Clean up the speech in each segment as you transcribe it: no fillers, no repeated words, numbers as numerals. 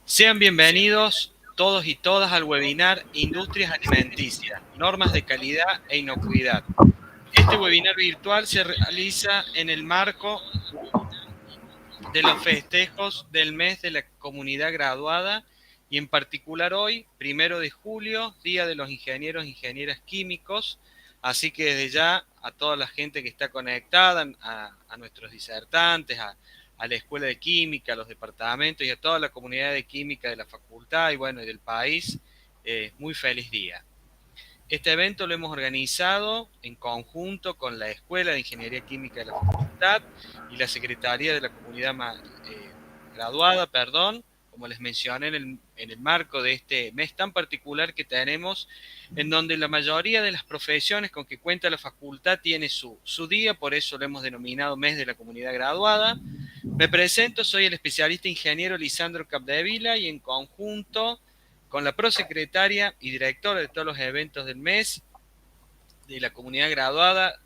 Sean bienvenidos todos y todas al webinar Industrias Alimenticias, Normas de Calidad e Inocuidad. Este webinar virtual se realiza en el marco de los festejos del mes de la comunidad graduada y en particular hoy, 1 de julio, Día de los Ingenieros e Ingenieras Químicos. Así que desde ya a toda la gente que está conectada, a nuestros disertantes, a la Escuela de Química, a los departamentos y a toda la comunidad de química de la facultad y bueno, y del país, muy feliz día. Este evento lo hemos organizado en conjunto con la Escuela de Ingeniería Química de la facultad y la Secretaría de la Comunidad Graduada, como les mencioné, en el marco de este mes tan particular que tenemos, en donde la mayoría de las profesiones con que cuenta la facultad tiene su día, por eso lo hemos denominado Mes de la Comunidad Graduada. Me presento, soy el especialista ingeniero Lisandro Capdevila y en conjunto con la prosecretaria y directora de todos los eventos del mes de la comunidad graduada,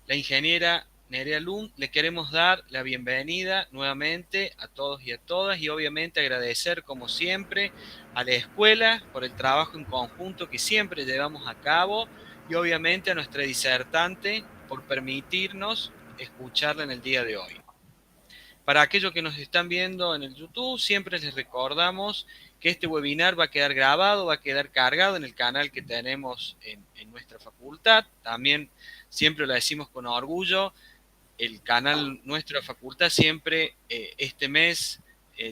la ingeniera Nerea Lund, le queremos dar la bienvenida nuevamente a todos y a todas y obviamente agradecer como siempre a la escuela por el trabajo en conjunto que siempre llevamos a cabo y obviamente a nuestra disertante por permitirnos escucharla en el día de hoy. Para aquellos que nos están viendo en el YouTube, siempre les recordamos que este webinar va a quedar grabado, va a quedar cargado en el canal que tenemos en nuestra facultad. También siempre lo decimos con orgullo, el canal nuestra facultad siempre este mes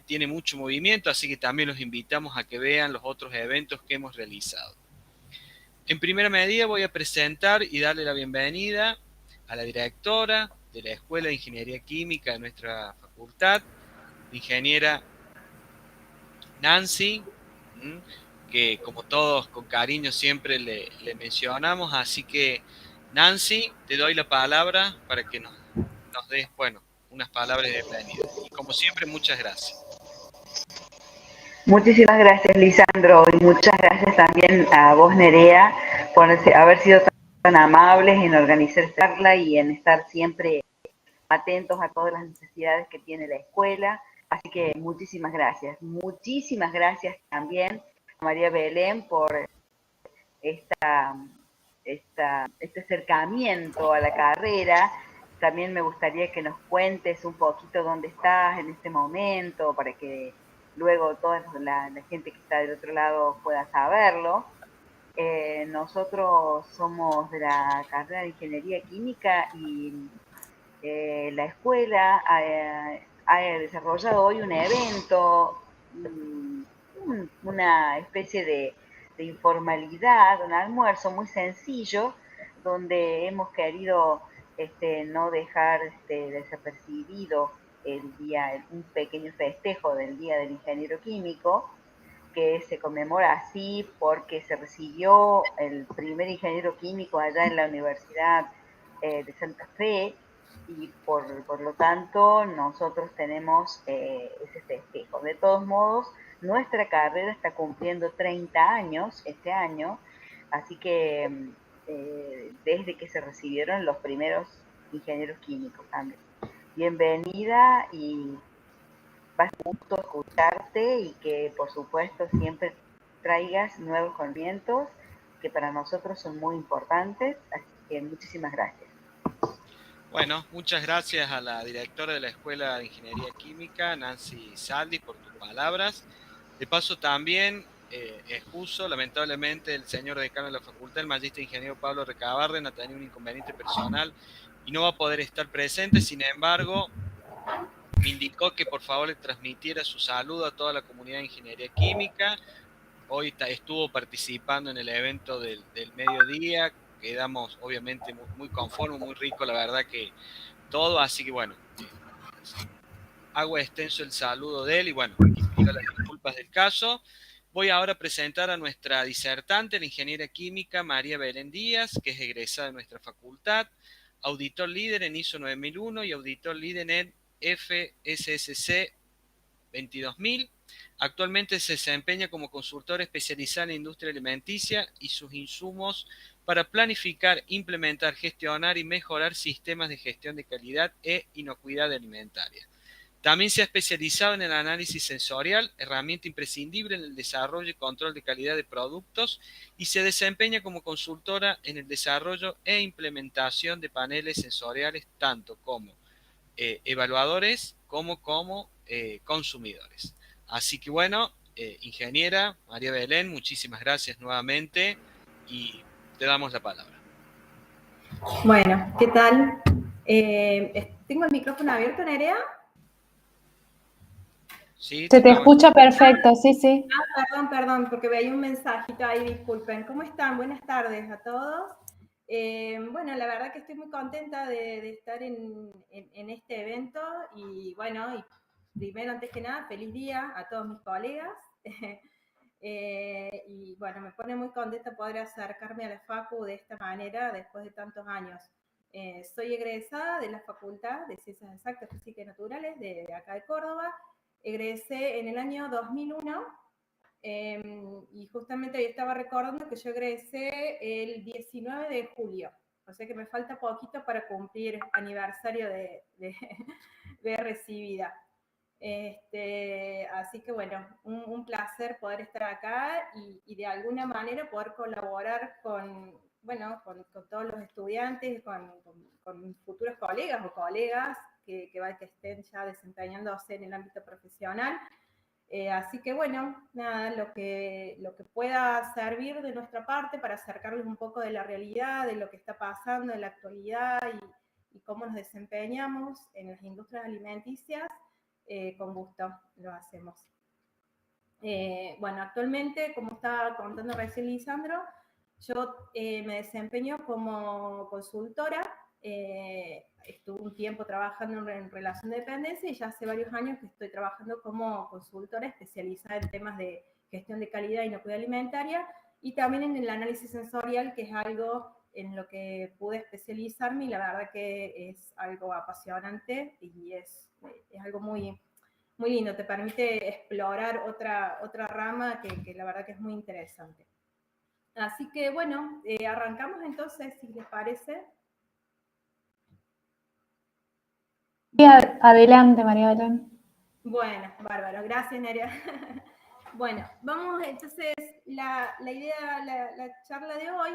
tiene mucho movimiento, así que también los invitamos a que vean los otros eventos que hemos realizado. En primera medida voy a presentar y darle la bienvenida a la directora de la Escuela de Ingeniería Química de nuestra facultad, la ingeniera Nancy, que como todos con cariño siempre le mencionamos, así que Nancy, te doy la palabra para que nos des, bueno, unas palabras de bienvenida. Y como siempre, muchas gracias. Muchísimas gracias, Lisandro, y muchas gracias también a vos, Nerea, por haber sido tan amables en organizar esta charla y en estar siempre atentos a todas las necesidades que tiene la escuela. Así que muchísimas gracias. Muchísimas gracias también a María Belén por este acercamiento a la carrera. También me gustaría que nos cuentes un poquito dónde estás en este momento para que luego toda la gente que está del otro lado pueda saberlo. Nosotros somos de la carrera de Ingeniería Química y la escuela ha desarrollado hoy un evento, una especie de informalidad, un almuerzo muy sencillo, donde hemos querido no dejar desapercibido un pequeño festejo del Día del Ingeniero Químico, que se conmemora así porque se recibió el primer ingeniero químico allá en la Universidad de Santa Fe, y por lo tanto nosotros tenemos ese festejo. De todos modos, nuestra carrera está cumpliendo 30 años este año, así que desde que se recibieron los primeros ingenieros químicos también. Bienvenida y va a ser un gusto escucharte y que por supuesto siempre traigas nuevos conocimientos que para nosotros son muy importantes, así que muchísimas gracias. Bueno, muchas gracias a la directora de la Escuela de Ingeniería Química, Nancy Saldi, por tus palabras. De paso también excuso, lamentablemente, el señor decano de la facultad, el magíster ingeniero Pablo Recabarren, ha tenido un inconveniente personal y no va a poder estar presente. Sin embargo, me indicó que por favor le transmitiera su saludo a toda la comunidad de Ingeniería Química. Hoy estuvo participando en el evento del mediodía. Quedamos obviamente muy conformes, muy rico, la verdad que todo, así que bueno, hago extenso el saludo de él y bueno, y pido las disculpas del caso. Voy ahora a presentar a nuestra disertante, la ingeniera química María Belén Díaz, que es egresada de nuestra facultad, auditor líder en ISO 9001 y auditor líder en FSSC 22000. Actualmente se desempeña como consultor especializado en industria alimenticia y sus insumos para planificar, implementar, gestionar y mejorar sistemas de gestión de calidad e inocuidad alimentaria. También se ha especializado en el análisis sensorial, herramienta imprescindible en el desarrollo y control de calidad de productos, y se desempeña como consultora en el desarrollo e implementación de paneles sensoriales, tanto como evaluadores como consumidores. Así que bueno, ingeniera María Belén, muchísimas gracias nuevamente y te damos la palabra. Bueno, ¿qué tal? ¿Tengo el micrófono abierto, Nerea? Sí, Se te escucha perfecto, sí, sí. Perdón, porque veía un mensajito ahí, disculpen. ¿Cómo están? Buenas tardes a todos. Bueno, la verdad que estoy muy contenta de estar en este evento y bueno, y primero, antes que nada, feliz día a todos mis colegas. Y bueno, me pone muy contenta poder acercarme a la Facu de esta manera después de tantos años. Soy egresada de la Facultad de Ciencias Exactas, Físicas y Naturales de acá de Córdoba. Egresé en el año 2001 y justamente hoy estaba recordando que yo egresé el 19 de julio. O sea que me falta poquito para cumplir aniversario de recibida. Así que bueno, un placer poder estar acá y de alguna manera poder colaborar con todos los estudiantes, con futuros colegas o colegas que estén ya desempeñándose en el ámbito profesional. Así que bueno, nada, lo que pueda servir de nuestra parte para acercarles un poco de la realidad, de lo que está pasando en la actualidad y cómo nos desempeñamos en las industrias alimenticias, con gusto lo hacemos. Bueno, actualmente, como estaba contando recién Lisandro, yo me desempeño como consultora. Estuve un tiempo trabajando en relación de dependencia y ya hace varios años que estoy trabajando como consultora especializada en temas de gestión de calidad y inocuidad alimentaria y también en el análisis sensorial, que es algo en lo que pude especializarme y la verdad que es algo apasionante y es algo muy, muy lindo, te permite explorar otra rama que la verdad que es muy interesante. Así que bueno, arrancamos entonces, si les parece. Sí, adelante, María Belén. Bueno, bárbaro, gracias, Nerea. Bueno, vamos entonces, la idea, la charla de hoy,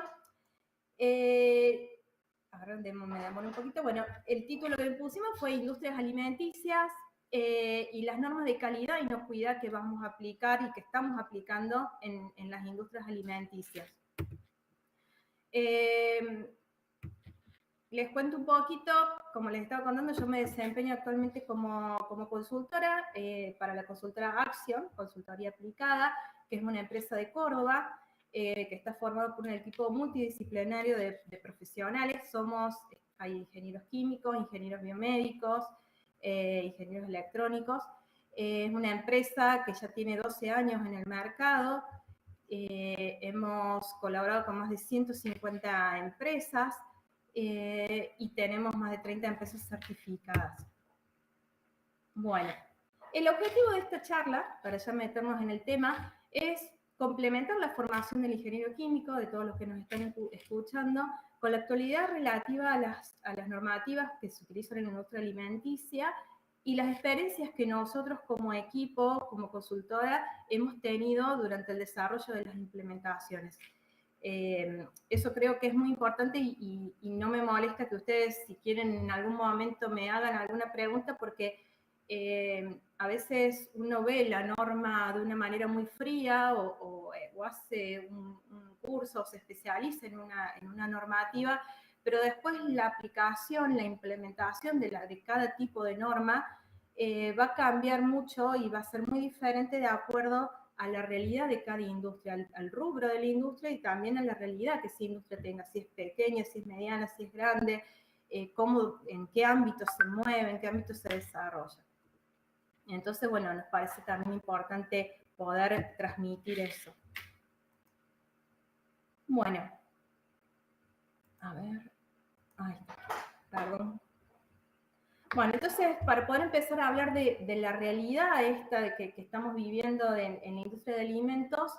ahora me demoro un poquito, bueno, el título que le pusimos fue Industrias Alimenticias y las normas de calidad y inocuidad que vamos a aplicar y que estamos aplicando en las industrias alimenticias. Les cuento un poquito, como les estaba contando, yo me desempeño actualmente como consultora para la consultora Action, Consultoría Aplicada, que es una empresa de Córdoba, que está formado por un equipo multidisciplinario de profesionales. Hay ingenieros químicos, ingenieros biomédicos, ingenieros electrónicos. Es una empresa que ya tiene 12 años en el mercado. Hemos colaborado con más de 150 empresas. Y tenemos más de 30 empresas certificadas. Bueno, el objetivo de esta charla, para ya meternos en el tema, es complementar la formación del ingeniero químico, de todos los que nos están escuchando, con la actualidad relativa a las normativas que se utilizan en la industria alimenticia y las experiencias que nosotros como equipo, como consultora, hemos tenido durante el desarrollo de las implementaciones. Eso creo que es muy importante y no me molesta que ustedes, si quieren en algún momento, me hagan alguna pregunta, porque a veces uno ve la norma de una manera muy fría o hace un curso o se especializa en una normativa, pero después la aplicación, la implementación de cada tipo de norma va a cambiar mucho y va a ser muy diferente de acuerdo a la realidad de cada industria, al rubro de la industria y también a la realidad que esa industria tenga, si es pequeña, si es mediana, si es grande, en qué ámbito se mueve, en qué ámbito se desarrolla. Entonces, bueno, nos parece también importante poder transmitir eso. Bueno, a ver, perdón. Bueno, entonces, para poder empezar a hablar de la realidad esta que estamos viviendo en la industria de alimentos,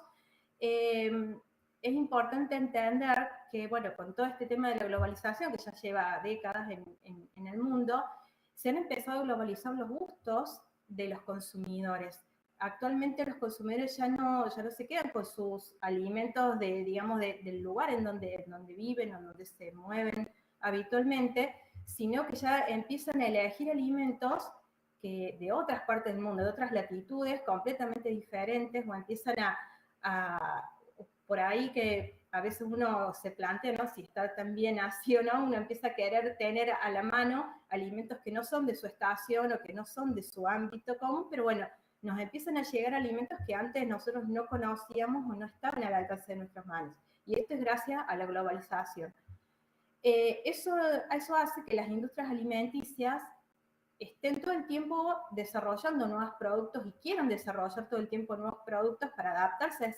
es importante entender que, bueno, con todo este tema de la globalización, que ya lleva décadas en el mundo, se han empezado a globalizar los gustos de los consumidores. Actualmente los consumidores ya no se quedan con sus alimentos digamos, del lugar en donde viven o donde se mueven habitualmente, sino que ya empiezan a elegir alimentos que de otras partes del mundo, de otras latitudes completamente diferentes, o empiezan por ahí que a veces uno se plantea, ¿no?, si está tan bien así o no, uno empieza a querer tener a la mano alimentos que no son de su estación o que no son de su ámbito común, pero bueno, nos empiezan a llegar alimentos que antes nosotros no conocíamos o no estaban al alcance de nuestras manos. Y esto es gracias a la globalización. Eso hace que las industrias alimenticias estén todo el tiempo desarrollando nuevos productos y quieran desarrollar todo el tiempo nuevos productos para adaptarse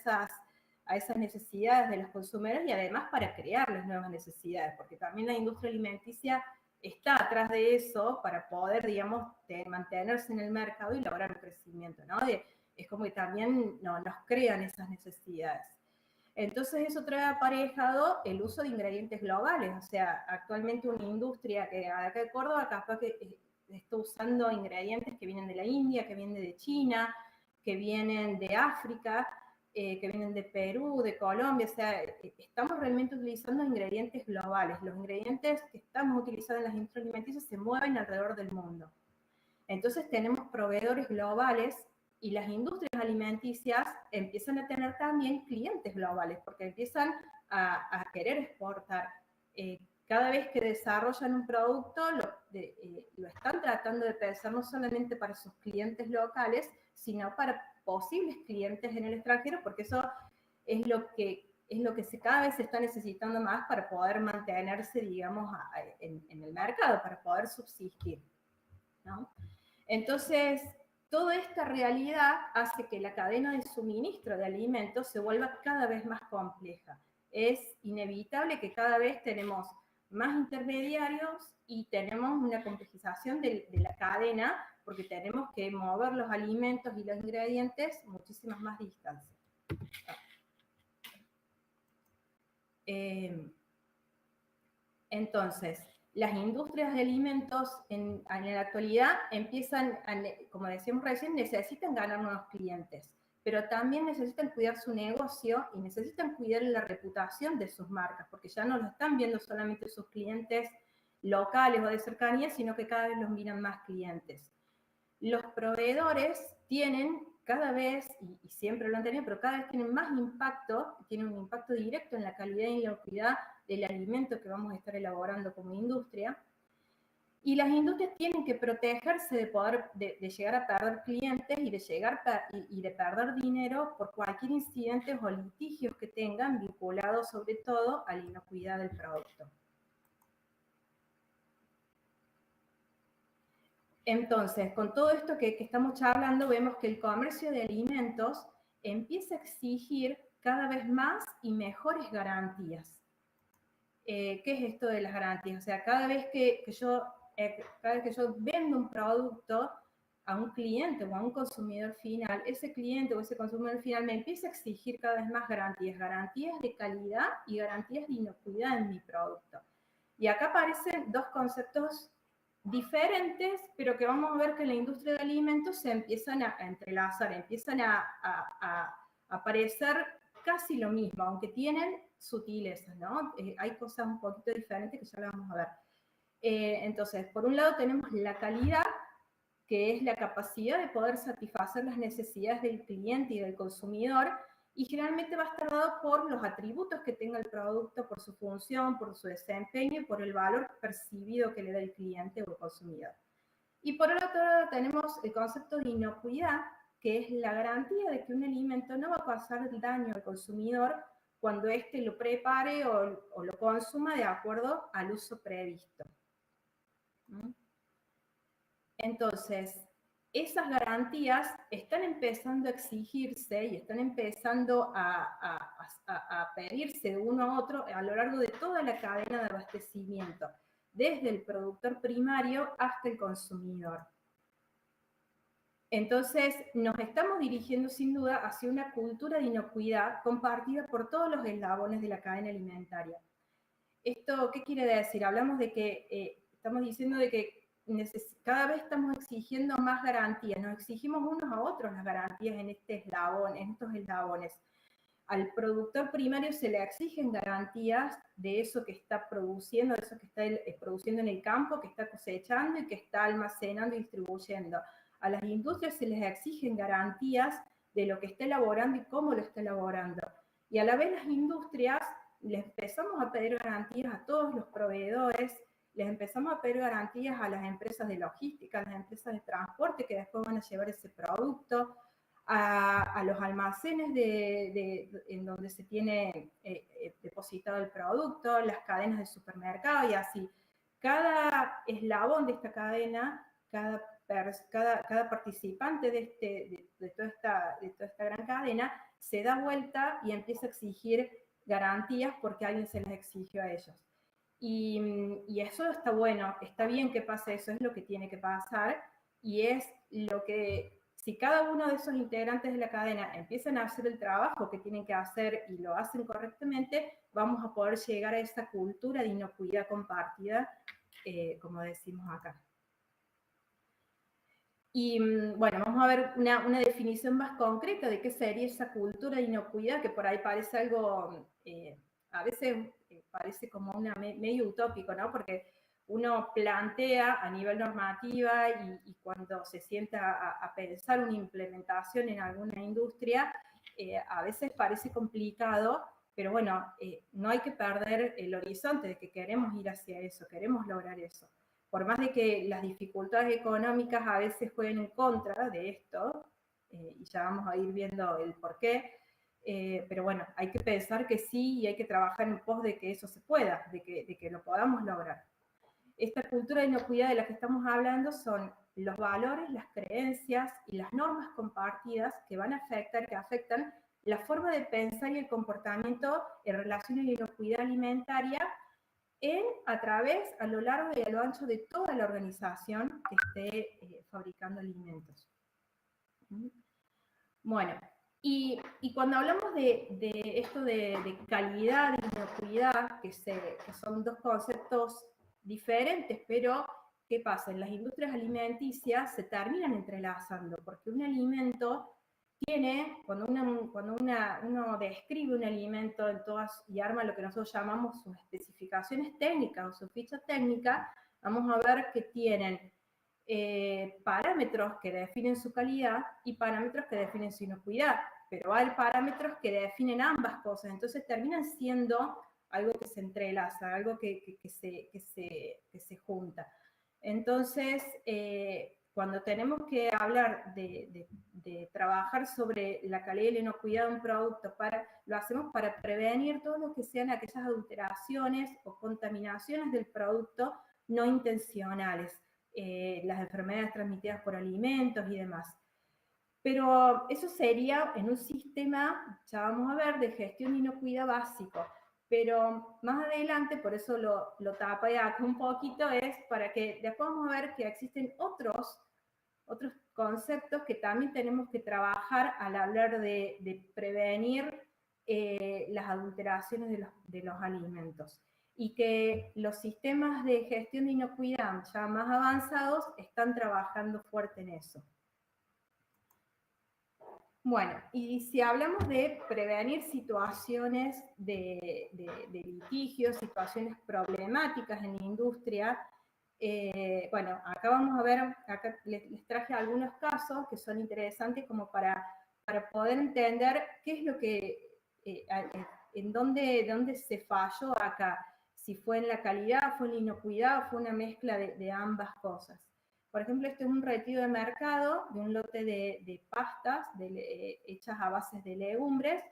a esas necesidades de los consumidores y además para crearles nuevas necesidades, porque también la industria alimenticia está atrás de eso para poder, digamos, mantenerse en el mercado y lograr un crecimiento, ¿no? Es como que también nos crean esas necesidades. Entonces eso trae aparejado el uso de ingredientes globales, o sea, actualmente una industria que acá de Córdoba capaz que está usando ingredientes que vienen de la India, que vienen de China, que vienen de África, que vienen de Perú, de Colombia, o sea, estamos realmente utilizando ingredientes globales. Los ingredientes que estamos utilizando en las industrias alimenticias se mueven alrededor del mundo. Entonces tenemos proveedores globales y las industrias alimenticias empiezan a tener también clientes globales, porque empiezan a querer exportar. Cada vez que desarrollan un producto, lo están tratando de pensar no solamente para sus clientes locales, sino para posibles clientes en el extranjero, porque eso es lo que cada vez se está necesitando más para poder mantenerse, digamos, en el mercado, para poder subsistir, ¿no? Entonces, toda esta realidad hace que la cadena de suministro de alimentos se vuelva cada vez más compleja. Es inevitable que cada vez tenemos más intermediarios y tenemos una complejización de la cadena porque tenemos que mover los alimentos y los ingredientes muchísimas más distancias. Entonces, las industrias de alimentos en la actualidad empiezan, como decíamos recién, necesitan ganar nuevos clientes, pero también necesitan cuidar su negocio y necesitan cuidar la reputación de sus marcas, porque ya no lo están viendo solamente sus clientes locales o de cercanía, sino que cada vez los miran más clientes. Los proveedores tienen cada vez, y siempre lo han tenido, pero cada vez tienen más impacto, tienen un impacto directo en la calidad y inocuidad del alimento que vamos a estar elaborando como industria. Y las industrias tienen que protegerse de llegar a perder clientes y de perder dinero por cualquier incidente o litigios que tengan vinculados sobre todo a la inocuidad del producto. Entonces, con todo esto que estamos charlando, vemos que el comercio de alimentos empieza a exigir cada vez más y mejores garantías. ¿Qué es esto de las garantías? O sea, cada vez que yo vendo un producto a un cliente o a un consumidor final, ese cliente o ese consumidor final me empieza a exigir cada vez más garantías de calidad y garantías de inocuidad en mi producto. Y acá aparecen dos conceptos diferentes, pero que vamos a ver que en la industria de alimentos se empiezan a entrelazar, empiezan a aparecer casi lo mismo, aunque tienen sutilezas, ¿no? Hay cosas un poquito diferentes que ya las vamos a ver. Entonces, por un lado tenemos la calidad, que es la capacidad de poder satisfacer las necesidades del cliente y del consumidor, y generalmente va a estar dado por los atributos que tenga el producto, por su función, por su desempeño y por el valor percibido que le da el cliente o el consumidor. Y por el otro lado tenemos el concepto de inocuidad, que es la garantía de que un alimento no va a causar daño al consumidor cuando éste lo prepare o lo consuma de acuerdo al uso previsto. Entonces, esas garantías están empezando a exigirse y están empezando a pedirse de uno a otro a lo largo de toda la cadena de abastecimiento, desde el productor primario hasta el consumidor. Entonces, nos estamos dirigiendo sin duda hacia una cultura de inocuidad compartida por todos los eslabones de la cadena alimentaria. ¿Esto qué quiere decir? Hablamos de que estamos diciendo de que cada vez estamos exigiendo más garantías, nos exigimos unos a otros las garantías en este eslabón, en estos eslabones. Al productor primario se le exigen garantías de eso que está produciendo, de eso que está produciendo en el campo, que está cosechando y que está almacenando y distribuyendo. A las industrias se les exigen garantías de lo que está elaborando y cómo lo está elaborando. Y a la vez las industrias les empezamos a pedir garantías a todos los proveedores, les empezamos a pedir garantías a las empresas de logística, a las empresas de transporte que después van a llevar ese producto, a los almacenes en donde se tiene depositado el producto, las cadenas de supermercado y así. Cada eslabón de esta cadena, cada participante de toda esta gran cadena se da vuelta y empieza a exigir garantías porque alguien se las exigió a ellos. Y eso está bueno, está bien que pase eso, es lo que tiene que pasar y es lo que, si cada uno de esos integrantes de la cadena empiezan a hacer el trabajo que tienen que hacer y lo hacen correctamente, vamos a poder llegar a esa cultura de inocuidad compartida, como decimos acá. Y bueno, vamos a ver una definición más concreta de qué sería esa cultura de inocuidad, que por ahí parece algo, a veces parece como medio utópico, ¿no? Porque uno plantea a nivel normativa y cuando se sienta a pensar una implementación en alguna industria, a veces parece complicado, pero bueno, no hay que perder el horizonte de que queremos ir hacia eso, queremos lograr eso. Por más de que las dificultades económicas a veces jueguen en contra de esto, y ya vamos a ir viendo el porqué, pero bueno, hay que pensar que sí y hay que trabajar en pos de que eso se pueda, de que lo podamos lograr. Esta cultura de inocuidad de la que estamos hablando son los valores, las creencias y las normas compartidas que van a afectar, que afectan la forma de pensar y el comportamiento en relación a la inocuidad alimentaria a lo largo y a lo ancho de toda la organización que esté fabricando alimentos. Bueno, y cuando hablamos de esto de calidad y inocuidad, que son dos conceptos diferentes, pero ¿qué pasa? En las industrias alimenticias se terminan entrelazando, porque un alimento tiene, cuando uno describe un alimento en todas y arma lo que nosotros llamamos sus especificaciones técnicas o su ficha técnica, vamos a ver que tienen parámetros que definen su calidad y parámetros que definen su inocuidad, pero hay parámetros que definen ambas cosas, entonces terminan siendo algo que se entrelaza, algo que se junta. Entonces, cuando tenemos que hablar de trabajar sobre la calidad y la inocuidad de un producto, lo hacemos para prevenir todo lo que sean aquellas adulteraciones o contaminaciones del producto no intencionales, las enfermedades transmitidas por alimentos y demás. Pero eso sería en un sistema, ya vamos a ver, de gestión de inocuidad básico. Pero más adelante, por eso lo tapé acá un poquito, es para que después vamos a ver que existen otros conceptos que también tenemos que trabajar al hablar de prevenir las adulteraciones de los alimentos. Y que los sistemas de gestión de inocuidad ya más avanzados están trabajando fuerte en eso. Bueno, y si hablamos de prevenir situaciones de litigio, situaciones problemáticas en la industria, bueno, acá vamos a ver, acá les traje algunos casos que son interesantes como para poder entender qué es lo que, en dónde se falló acá, si fue en la calidad, fue en la inocuidad o fue una mezcla de ambas cosas. Por ejemplo, este es un retiro de mercado de un lote de pastas hechas a bases de legumbres,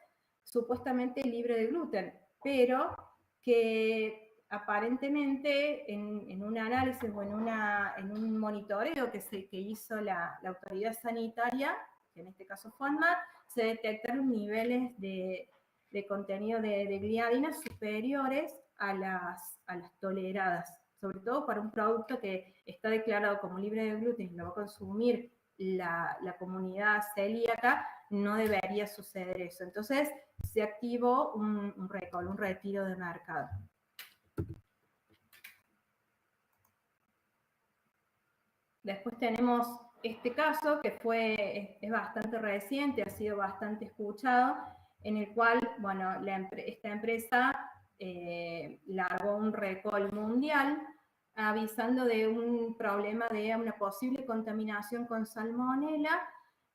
supuestamente libre de gluten, pero que aparentemente en un análisis o en un monitoreo que hizo la autoridad sanitaria, que en este caso fue ANMAT, se detectaron niveles de contenido de gliadina superiores a las toleradas, sobre todo para un producto que está declarado como libre de gluten y lo va a consumir la comunidad celíaca, no debería suceder eso. Entonces, se activó un recall, un retiro de mercado. Después tenemos este caso que es bastante reciente, ha sido bastante escuchado, en el cual, bueno, esta empresa largó un recall mundial avisando de un problema de una posible contaminación con salmonela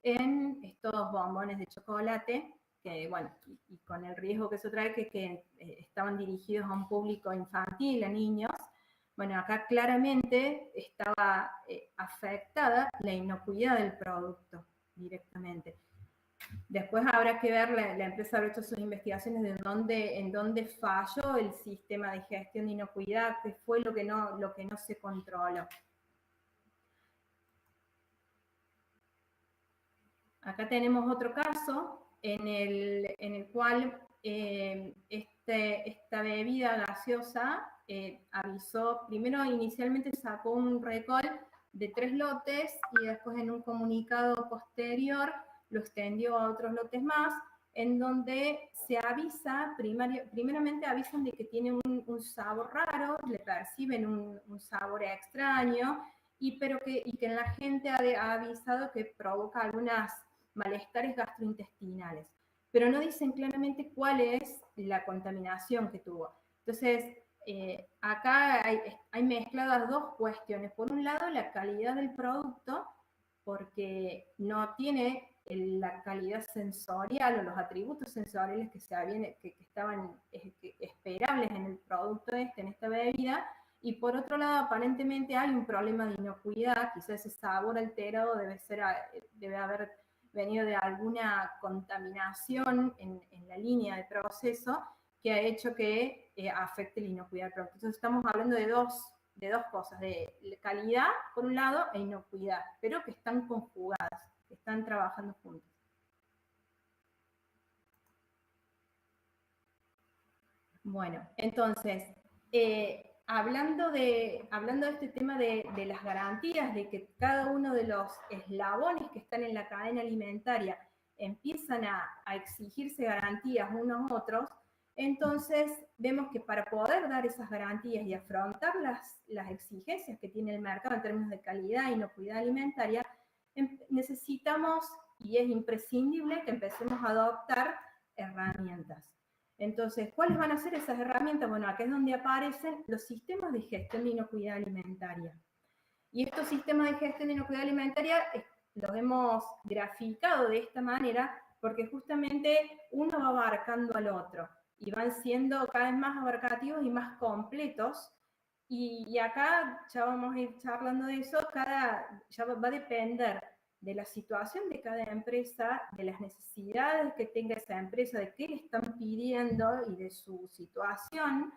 en estos bombones de chocolate, que, bueno, y con el riesgo que eso trae, que estaban dirigidos a un público infantil, a niños. Bueno, acá claramente estaba afectada la inocuidad del producto directamente. Después habrá que ver, la empresa habrá hecho sus investigaciones de en dónde falló el sistema de gestión de inocuidad, qué fue lo que no se controló. Acá tenemos otro caso en el cual esta bebida gaseosa avisó, primero inicialmente sacó un recall de 3 lotes y después en un comunicado posterior lo extendió a otros lotes más, en donde se avisa, primeramente avisan de que tiene un sabor raro, le perciben un sabor extraño, pero que la gente ha avisado que provoca algunas malestares gastrointestinales, pero no dicen claramente cuál es la contaminación que tuvo. Entonces, acá hay mezcladas dos cuestiones. Por un lado, la calidad del producto, porque no tiene la calidad sensorial o los atributos sensoriales que estaban esperables en el producto en esta bebida. Y por otro lado, aparentemente hay un problema de inocuidad, quizás ese sabor alterado debe haber venido de alguna contaminación en la línea de proceso que ha hecho que afecte la inocuidad del producto. Entonces estamos hablando de dos cosas, de calidad por un lado e inocuidad, pero que están conjugadas, que están trabajando juntas. Bueno, entonces, hablando de este tema de las garantías, de que cada uno de los eslabones que están en la cadena alimentaria empiezan a exigirse garantías unos a otros, entonces vemos que para poder dar esas garantías y afrontar las exigencias que tiene el mercado en términos de calidad e inocuidad alimentaria, necesitamos, y es imprescindible, que empecemos a adoptar herramientas. Entonces, ¿cuáles van a ser esas herramientas? Bueno, acá es donde aparecen los sistemas de gestión de inocuidad alimentaria. Y estos sistemas de gestión de inocuidad alimentaria los hemos graficado de esta manera porque justamente uno va abarcando al otro y van siendo cada vez más abarcativos y más completos. Y acá ya vamos a ir charlando de eso, ya va a depender de la situación de cada empresa, de las necesidades que tenga esa empresa, de qué le están pidiendo y de su situación,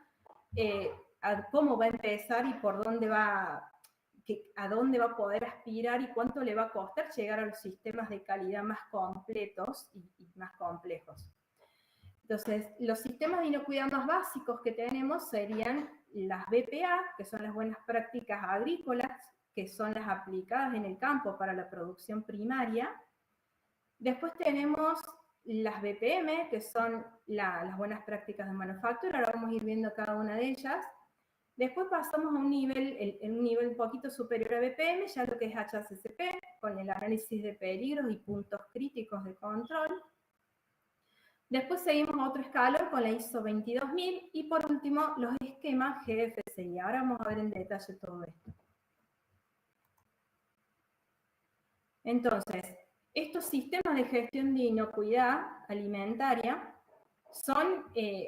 a cómo va a empezar y por dónde a dónde va a poder aspirar y cuánto le va a costar llegar a los sistemas de calidad más completos y más complejos. Entonces, los sistemas de inocuidad más básicos que tenemos serían las BPA, que son las buenas prácticas agrícolas, que son las aplicadas en el campo para la producción primaria. Después tenemos las BPM, que son las buenas prácticas de manufactura. Ahora vamos a ir viendo cada una de ellas. Después pasamos a un nivel un poquito superior a BPM, ya lo que es HACCP, con el análisis de peligros y puntos críticos de control. Después seguimos a otro escalón con la ISO 22000 y por último los esquemas GFCI. Ahora vamos a ver en detalle todo esto. Entonces, estos sistemas de gestión de inocuidad alimentaria son,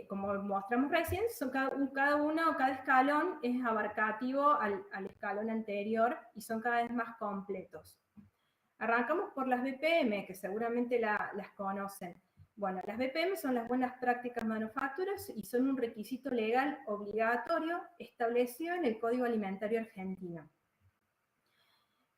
como mostramos recién, son cada escalón es abarcativo al escalón anterior y son cada vez más completos. Arrancamos por las BPM, que seguramente las conocen. Bueno, las BPM son las buenas prácticas manufacturas y son un requisito legal obligatorio establecido en el Código Alimentario Argentino.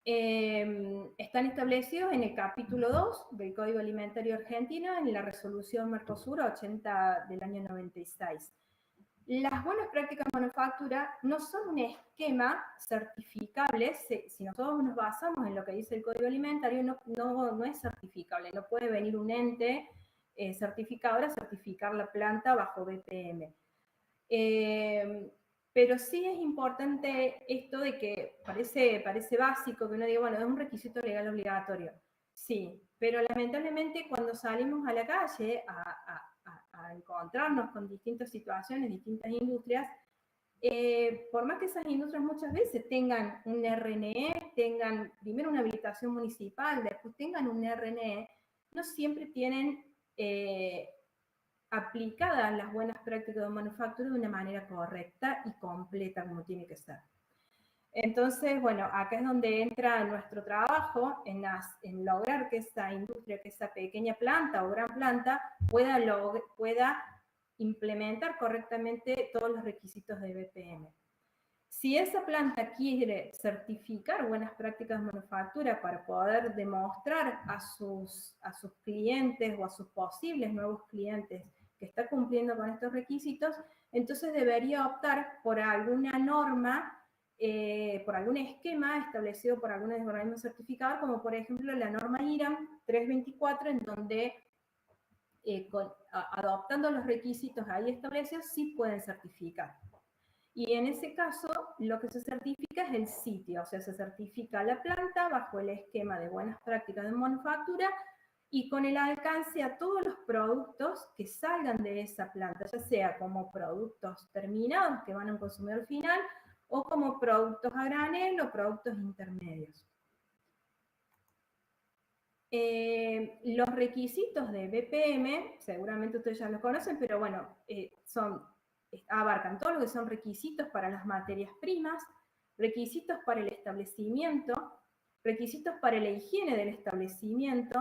Están establecidos en el capítulo 2 del Código Alimentario Argentino en la resolución Mercosur 80 del año 96. Las buenas prácticas de manufactura no son un esquema certificable. Si nosotros nos basamos en lo que dice el Código Alimentario, no es certificable. No puede venir un ente certificador a certificar la planta bajo BPM. Pero sí es importante esto de que parece básico que uno diga, bueno, es un requisito legal obligatorio. Sí, pero lamentablemente cuando salimos a la calle a encontrarnos con distintas situaciones, distintas industrias, por más que esas industrias muchas veces tengan un RNE, tengan primero una habilitación municipal, después tengan un RNE, no siempre tienen aplicadas las buenas prácticas de manufactura de una manera correcta y completa como tiene que ser. Entonces, bueno, acá es donde entra nuestro trabajo en lograr que esa industria, que esa pequeña planta o gran planta pueda implementar correctamente todos los requisitos de BPM. Si esa planta quiere certificar buenas prácticas de manufactura para poder demostrar a sus clientes o a sus posibles nuevos clientes que está cumpliendo con estos requisitos, entonces debería optar por alguna norma, por algún esquema establecido por algún organismo certificador, como por ejemplo la norma IRAM 324, en donde adoptando los requisitos ahí establecidos sí pueden certificar. Y en ese caso, lo que se certifica es el sitio, o sea, se certifica la planta bajo el esquema de buenas prácticas de manufactura y con el alcance a todos los productos que salgan de esa planta, ya sea como productos terminados que van a un consumidor final o como productos a granel o productos intermedios. Los requisitos de BPM, seguramente ustedes ya los conocen, pero bueno, abarcan todo lo que son requisitos para las materias primas, requisitos para el establecimiento, requisitos para la higiene del establecimiento,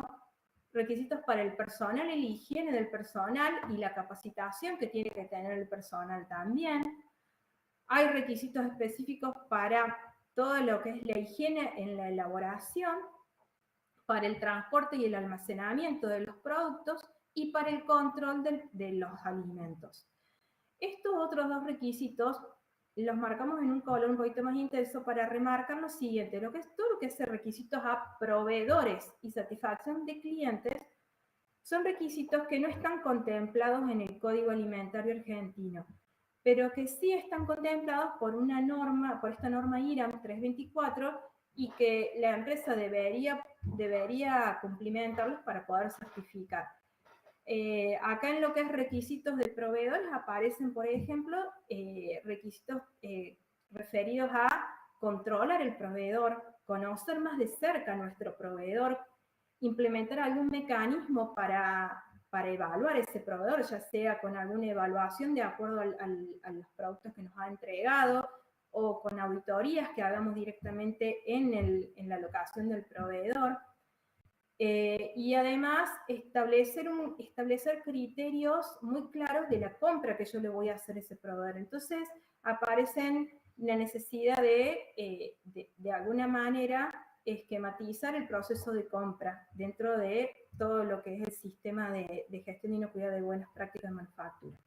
requisitos para el personal y la higiene del personal y la capacitación que tiene que tener el personal también. Hay requisitos específicos para todo lo que es la higiene en la elaboración, para el transporte y el almacenamiento de los productos y para el control de los alimentos. Estos otros dos requisitos los marcamos en un color un poquito más intenso para remarcar lo siguiente, todo lo que es requisitos a proveedores y satisfacción de clientes son requisitos que no están contemplados en el Código Alimentario argentino, pero que sí están contemplados por una norma, por esta norma IRAM 324, y que la empresa debería cumplimentarlos para poder certificar. Acá en lo que es requisitos de proveedores aparecen, por ejemplo, requisitos referidos a controlar el proveedor, conocer más de cerca a nuestro proveedor, implementar algún mecanismo para evaluar ese proveedor, ya sea con alguna evaluación de acuerdo a los productos que nos ha entregado o con auditorías que hagamos directamente en la locación del proveedor. Y además establecer criterios muy claros de la compra que yo le voy a hacer a ese proveedor. Entonces aparecen la necesidad de alguna manera esquematizar el proceso de compra dentro de todo lo que es el sistema de gestión de inocuidad de buenas prácticas de manufactura.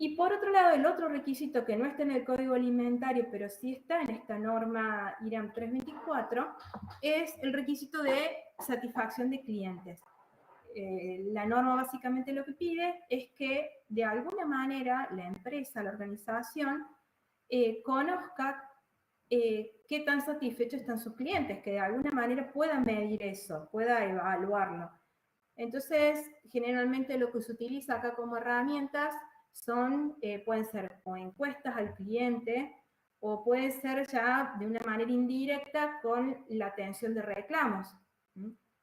Y por otro lado, el otro requisito que no está en el Código Alimentario, pero sí está en esta norma IRAM 324, es el requisito de satisfacción de clientes. La norma básicamente lo que pide es que de alguna manera la empresa, la organización, conozca qué tan satisfechos están sus clientes, que de alguna manera pueda medir eso, pueda evaluarlo. Entonces, generalmente lo que se utiliza acá como herramientas pueden ser o encuestas al cliente, o puede ser ya de una manera indirecta con la atención de reclamos.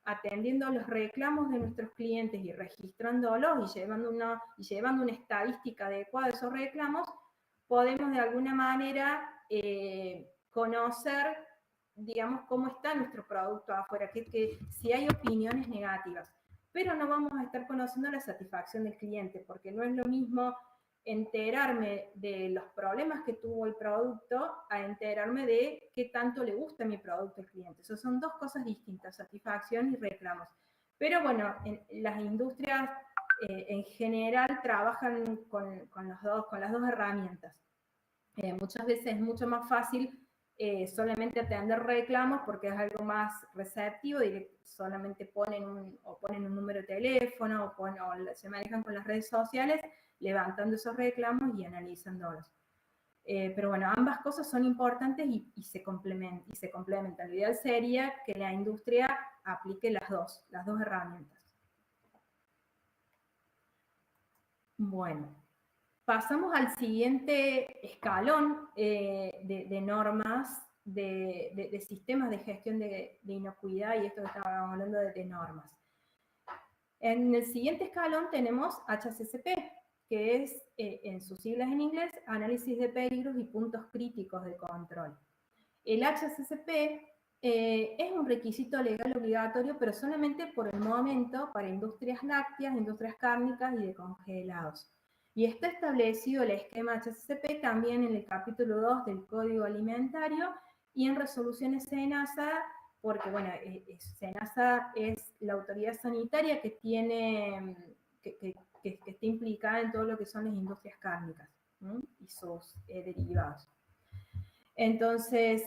Atendiendo los reclamos de nuestros clientes y registrándolos y llevando una estadística adecuada de esos reclamos, podemos de alguna manera conocer, digamos, cómo está nuestro producto afuera, que si hay opiniones negativas. Pero no vamos a estar conociendo la satisfacción del cliente, porque no es lo mismo enterarme de los problemas que tuvo el producto a enterarme de qué tanto le gusta mi producto al cliente. Eso son dos cosas distintas, satisfacción y reclamos. Pero bueno, en las industrias en general trabajan con las dos herramientas. Muchas veces es mucho más fácil solamente atender reclamos porque es algo más receptivo y solamente ponen un número de teléfono o se manejan con las redes sociales levantando esos reclamos y analizándolos. Pero bueno, ambas cosas son importantes y se complementan. Lo ideal sería que la industria aplique las dos herramientas. Bueno, pasamos al siguiente escalón de normas, de sistemas de gestión de inocuidad, y esto que estábamos hablando de normas. En el siguiente escalón tenemos HACCP, que es, en sus siglas en inglés, Análisis de Peligros y Puntos Críticos de Control. El HACCP es un requisito legal obligatorio, pero solamente por el momento para industrias lácteas, industrias cárnicas y de congelados. Y está establecido el esquema HACCP también en el capítulo 2 del Código Alimentario y en resoluciones SENASA, porque bueno, SENASA es la autoridad sanitaria que tiene, que está implicada en todo lo que son las industrias cárnicas, ¿no? Y sus derivados. Entonces,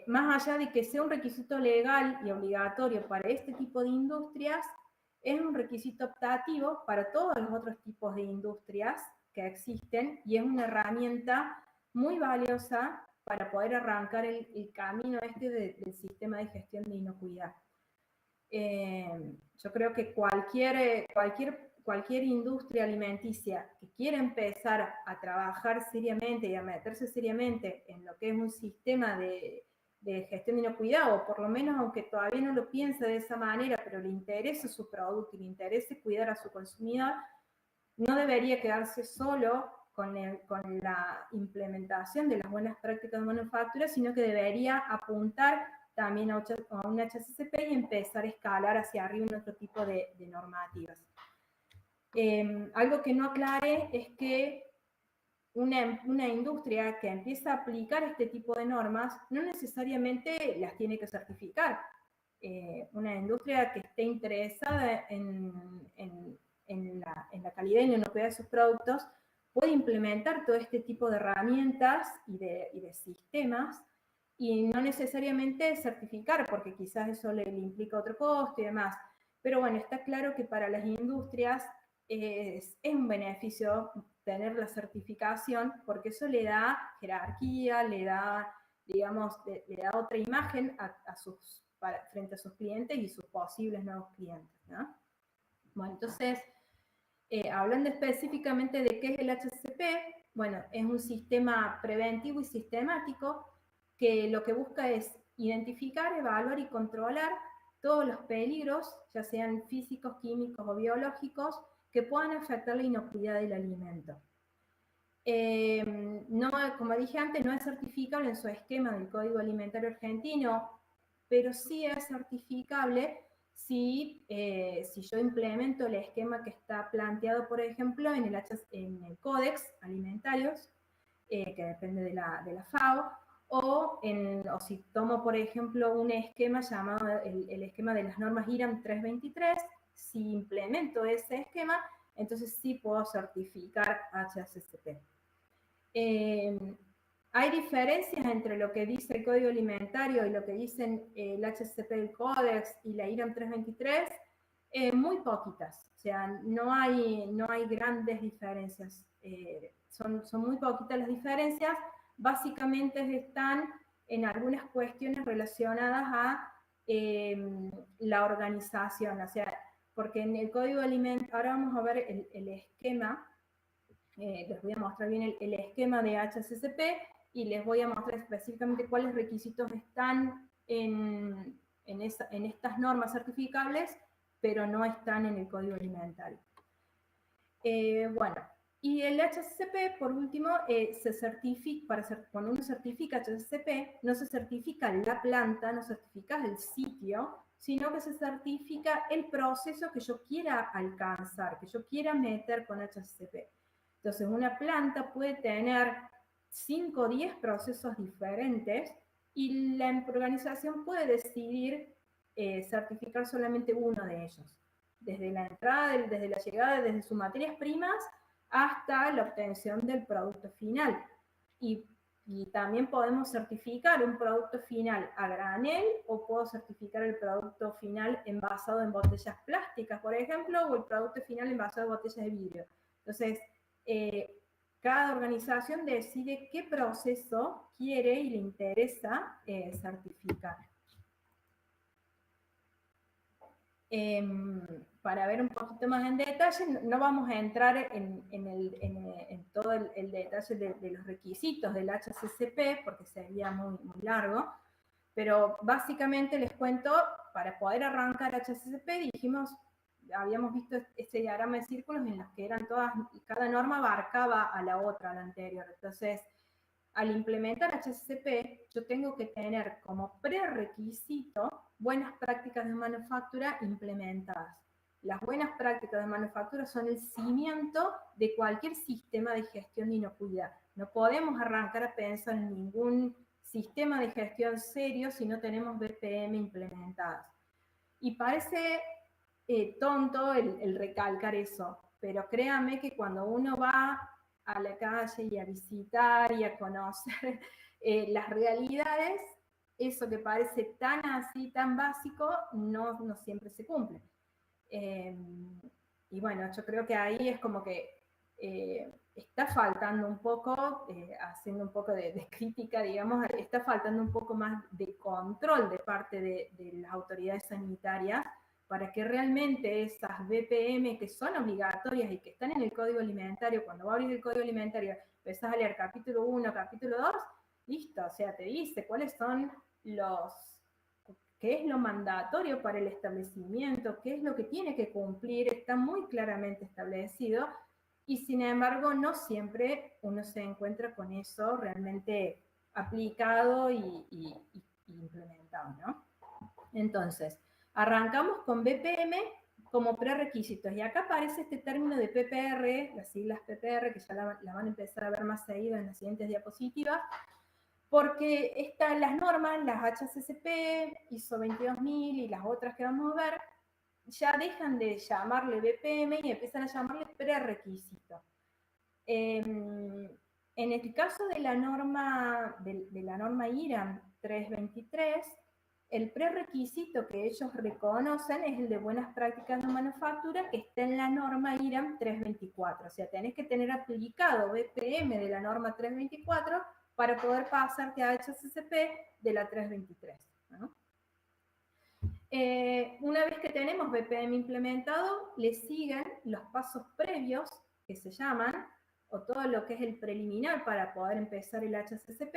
más allá de que sea un requisito legal y obligatorio para este tipo de industrias, es un requisito optativo para todos los otros tipos de industrias que existen y es una herramienta muy valiosa para poder arrancar el camino del sistema de gestión de inocuidad. Yo creo que cualquier industria alimenticia que quiera empezar a trabajar seriamente y a meterse seriamente en lo que es un sistema de gestión de inocuidad, o por lo menos aunque todavía no lo piense de esa manera, pero le interese su producto y le interese cuidar a su consumidor, no debería quedarse solo con la implementación de las buenas prácticas de manufactura, sino que debería apuntar también a un HACCP y empezar a escalar hacia arriba en otro tipo de normativas. Algo que no aclaré es que una industria que empieza a aplicar este tipo de normas no necesariamente las tiene que certificar. Una industria que esté interesada en la calidad y la inocuidad de sus productos puede implementar todo este tipo de herramientas y de sistemas y no necesariamente certificar, porque quizás eso le implica otro costo y demás. Pero bueno, está claro que para las industrias es un beneficio tener la certificación, porque eso le da jerarquía, le da, digamos, le da otra imagen frente a sus clientes y sus posibles nuevos clientes, ¿no? Bueno, entonces, hablando específicamente de qué es el HACCP, bueno, es un sistema preventivo y sistemático que lo que busca es identificar, evaluar y controlar todos los peligros, ya sean físicos, químicos o biológicos, que puedan afectar la inocuidad del alimento. No, como dije antes, no es certificable en su esquema del Código Alimentario Argentino, pero sí es certificable si yo implemento el esquema que está planteado, por ejemplo, en el Códex Alimentarios, que depende de la FAO, o si tomo, por ejemplo, un esquema llamado el esquema de las normas IRAM 323, si implemento ese esquema, entonces sí puedo certificar HACCP. Hay diferencias entre lo que dice el Código Alimentario y lo que dicen el HACCP del Códex y la IRAM 323, muy poquitas. O sea, no hay grandes diferencias. Son muy poquitas las diferencias. Básicamente están en algunas cuestiones relacionadas a la organización. O sea, porque en el Código Alimentario, ahora vamos a ver el esquema. Les voy a mostrar bien el esquema de HACCP y les voy a mostrar específicamente cuáles requisitos están en estas normas certificables, pero no están en el Código Alimentario. Bueno, y el HACCP, por último, se certifica, cuando uno certifica HACCP, no se certifica la planta, no certifica el sitio, sino que se certifica el proceso que yo quiera alcanzar, que yo quiera meter con HACCP. Entonces, una planta puede tener 5 o 10 procesos diferentes y la organización puede decidir certificar solamente uno de ellos. desde la entrada, desde la llegada, desde sus materias primas hasta la obtención del producto final. Y también podemos certificar un producto final a granel o puedo certificar el producto final envasado en botellas plásticas, por ejemplo, o el producto final envasado en botellas de vidrio. Entonces, cada organización decide qué proceso quiere y le interesa certificar. Para ver un poquito más en detalle, no vamos a entrar en todo el detalle de los requisitos del HACCP, porque sería muy largo, pero básicamente les cuento, para poder arrancar HACCP, habíamos visto este diagrama de círculos en los que eran cada norma abarcaba a la otra, a la anterior. Entonces, al implementar HACCP, yo tengo que tener como prerequisito buenas prácticas de manufactura implementadas. Las buenas prácticas de manufactura son el cimiento de cualquier sistema de gestión de inocuidad. No podemos arrancar a pensar en ningún sistema de gestión serio si no tenemos BPM implementadas. Y parece tonto el recalcar eso, pero créanme que cuando uno va a la calle y a visitar y a conocer las realidades, eso que parece tan así, tan básico, no siempre se cumple. Y bueno, yo creo que ahí es como que está faltando un poco, haciendo un poco de crítica, digamos, está faltando un poco más de control de parte de las autoridades sanitarias para que realmente esas BPM que son obligatorias y que están en el Código Alimentario, cuando va a abrir el Código Alimentario, empezás a leer capítulo 1, capítulo 2, listo, o sea, te dice cuáles son qué es lo mandatorio para el establecimiento, qué es lo que tiene que cumplir, está muy claramente establecido, y sin embargo no siempre uno se encuentra con eso realmente aplicado y implementado, ¿no? Entonces, arrancamos con BPM como prerequisitos, y acá aparece este término de PPR, las siglas PPR, que ya la van a empezar a ver más seguido en las siguientes diapositivas, porque las normas, las HACCP, ISO 22000 y las otras que vamos a ver, ya dejan de llamarle BPM y empiezan a llamarle prerequisito. En el caso de la norma, IRAM 323, el prerequisito que ellos reconocen es el de buenas prácticas de manufactura, que está en la norma IRAM 324. O sea, tenés que tener aplicado BPM de la norma 324 para poder pasarte a HACCP de la 323, ¿no? Una vez que tenemos BPM implementado, le siguen los pasos previos, que se llaman, o todo lo que es el preliminar para poder empezar el HACCP,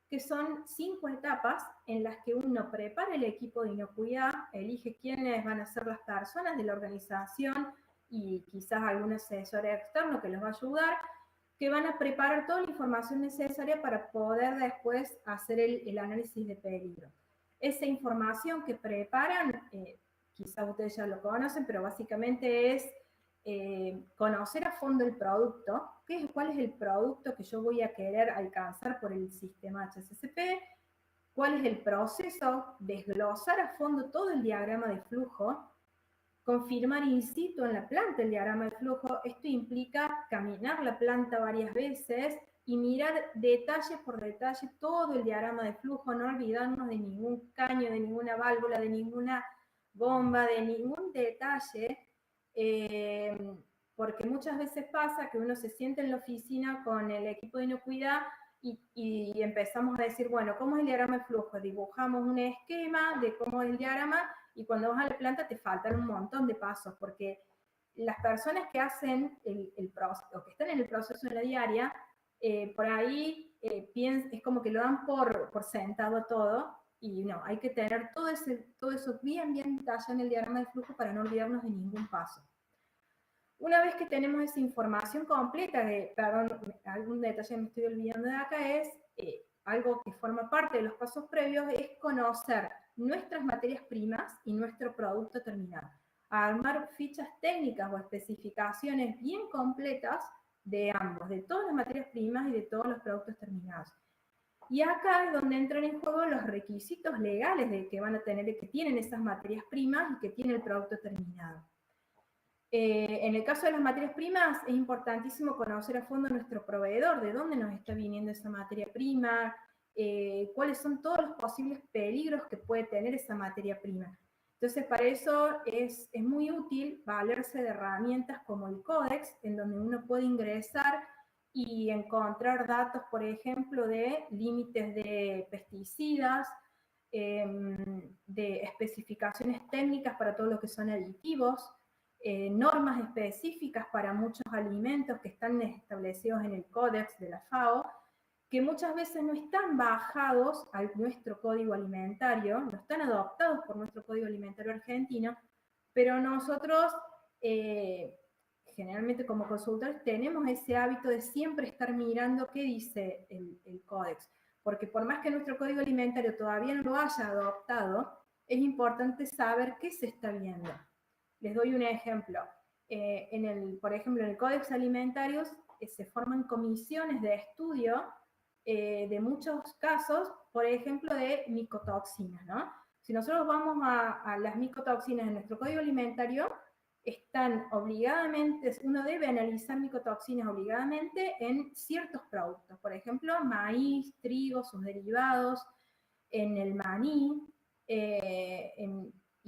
que son 5 etapas en las que uno prepara el equipo de inocuidad, elige quiénes van a ser las personas de la organización y quizás algún asesor externo que los va a ayudar, que van a preparar toda la información necesaria para poder después hacer el análisis de peligro. Esa información que preparan, quizás ustedes ya lo conocen, pero básicamente es conocer a fondo el producto, cuál es el producto que yo voy a querer alcanzar por el sistema HACCP, cuál es el proceso, desglosar a fondo todo el diagrama de flujo, confirmar in situ en la planta el diagrama de flujo. Esto implica caminar la planta varias veces y mirar detalle por detalle todo el diagrama de flujo, no olvidarnos de ningún caño, de ninguna válvula, de ninguna bomba, de ningún detalle, porque muchas veces pasa que uno se siente en la oficina con el equipo de inocuidad y empezamos a decir, bueno, ¿cómo es el diagrama de flujo? Dibujamos un esquema de cómo es el diagrama y cuando vas a la planta te faltan un montón de pasos, porque las personas que hacen el proceso, o que están en el proceso en la diaria, por ahí es como que lo dan por sentado todo, y no, hay que tener todo eso bien detallado en el diagrama de flujo para no olvidarnos de ningún paso. Una vez que tenemos esa información completa, perdón, algún detalle me estoy olvidando de acá, es algo que forma parte de los pasos previos, es conocer nuestras materias primas y nuestro producto terminado. Armar fichas técnicas o especificaciones bien completas de ambos, de todas las materias primas y de todos los productos terminados. Y acá es donde entran en juego los requisitos legales de que van a tener, que tienen esas materias primas y que tiene el producto terminado. En el caso de las materias primas, es importantísimo conocer a fondo nuestro proveedor, de dónde nos está viniendo esa materia prima, cuáles son todos los posibles peligros que puede tener esa materia prima. Entonces, para eso es muy útil valerse de herramientas como el Codex, en donde uno puede ingresar y encontrar datos, por ejemplo, de límites de pesticidas, de especificaciones técnicas para todo lo que son aditivos, normas específicas para muchos alimentos que están establecidos en el Códex de la FAO, que muchas veces no están bajados a nuestro código alimentario, no están adoptados por nuestro código alimentario argentino, pero nosotros, generalmente como consultores, tenemos ese hábito de siempre estar mirando qué dice el Códex, porque por más que nuestro código alimentario todavía no lo haya adoptado, es importante saber qué se está viendo. Les doy un ejemplo. Por ejemplo, en el Códex Alimentarios se forman comisiones de estudio de muchos casos, por ejemplo, de micotoxinas, ¿no? Si nosotros vamos a las micotoxinas en nuestro código alimentario, están obligadamente, uno debe analizar micotoxinas obligadamente en ciertos productos, por ejemplo, maíz, trigo, sus derivados, en el maní,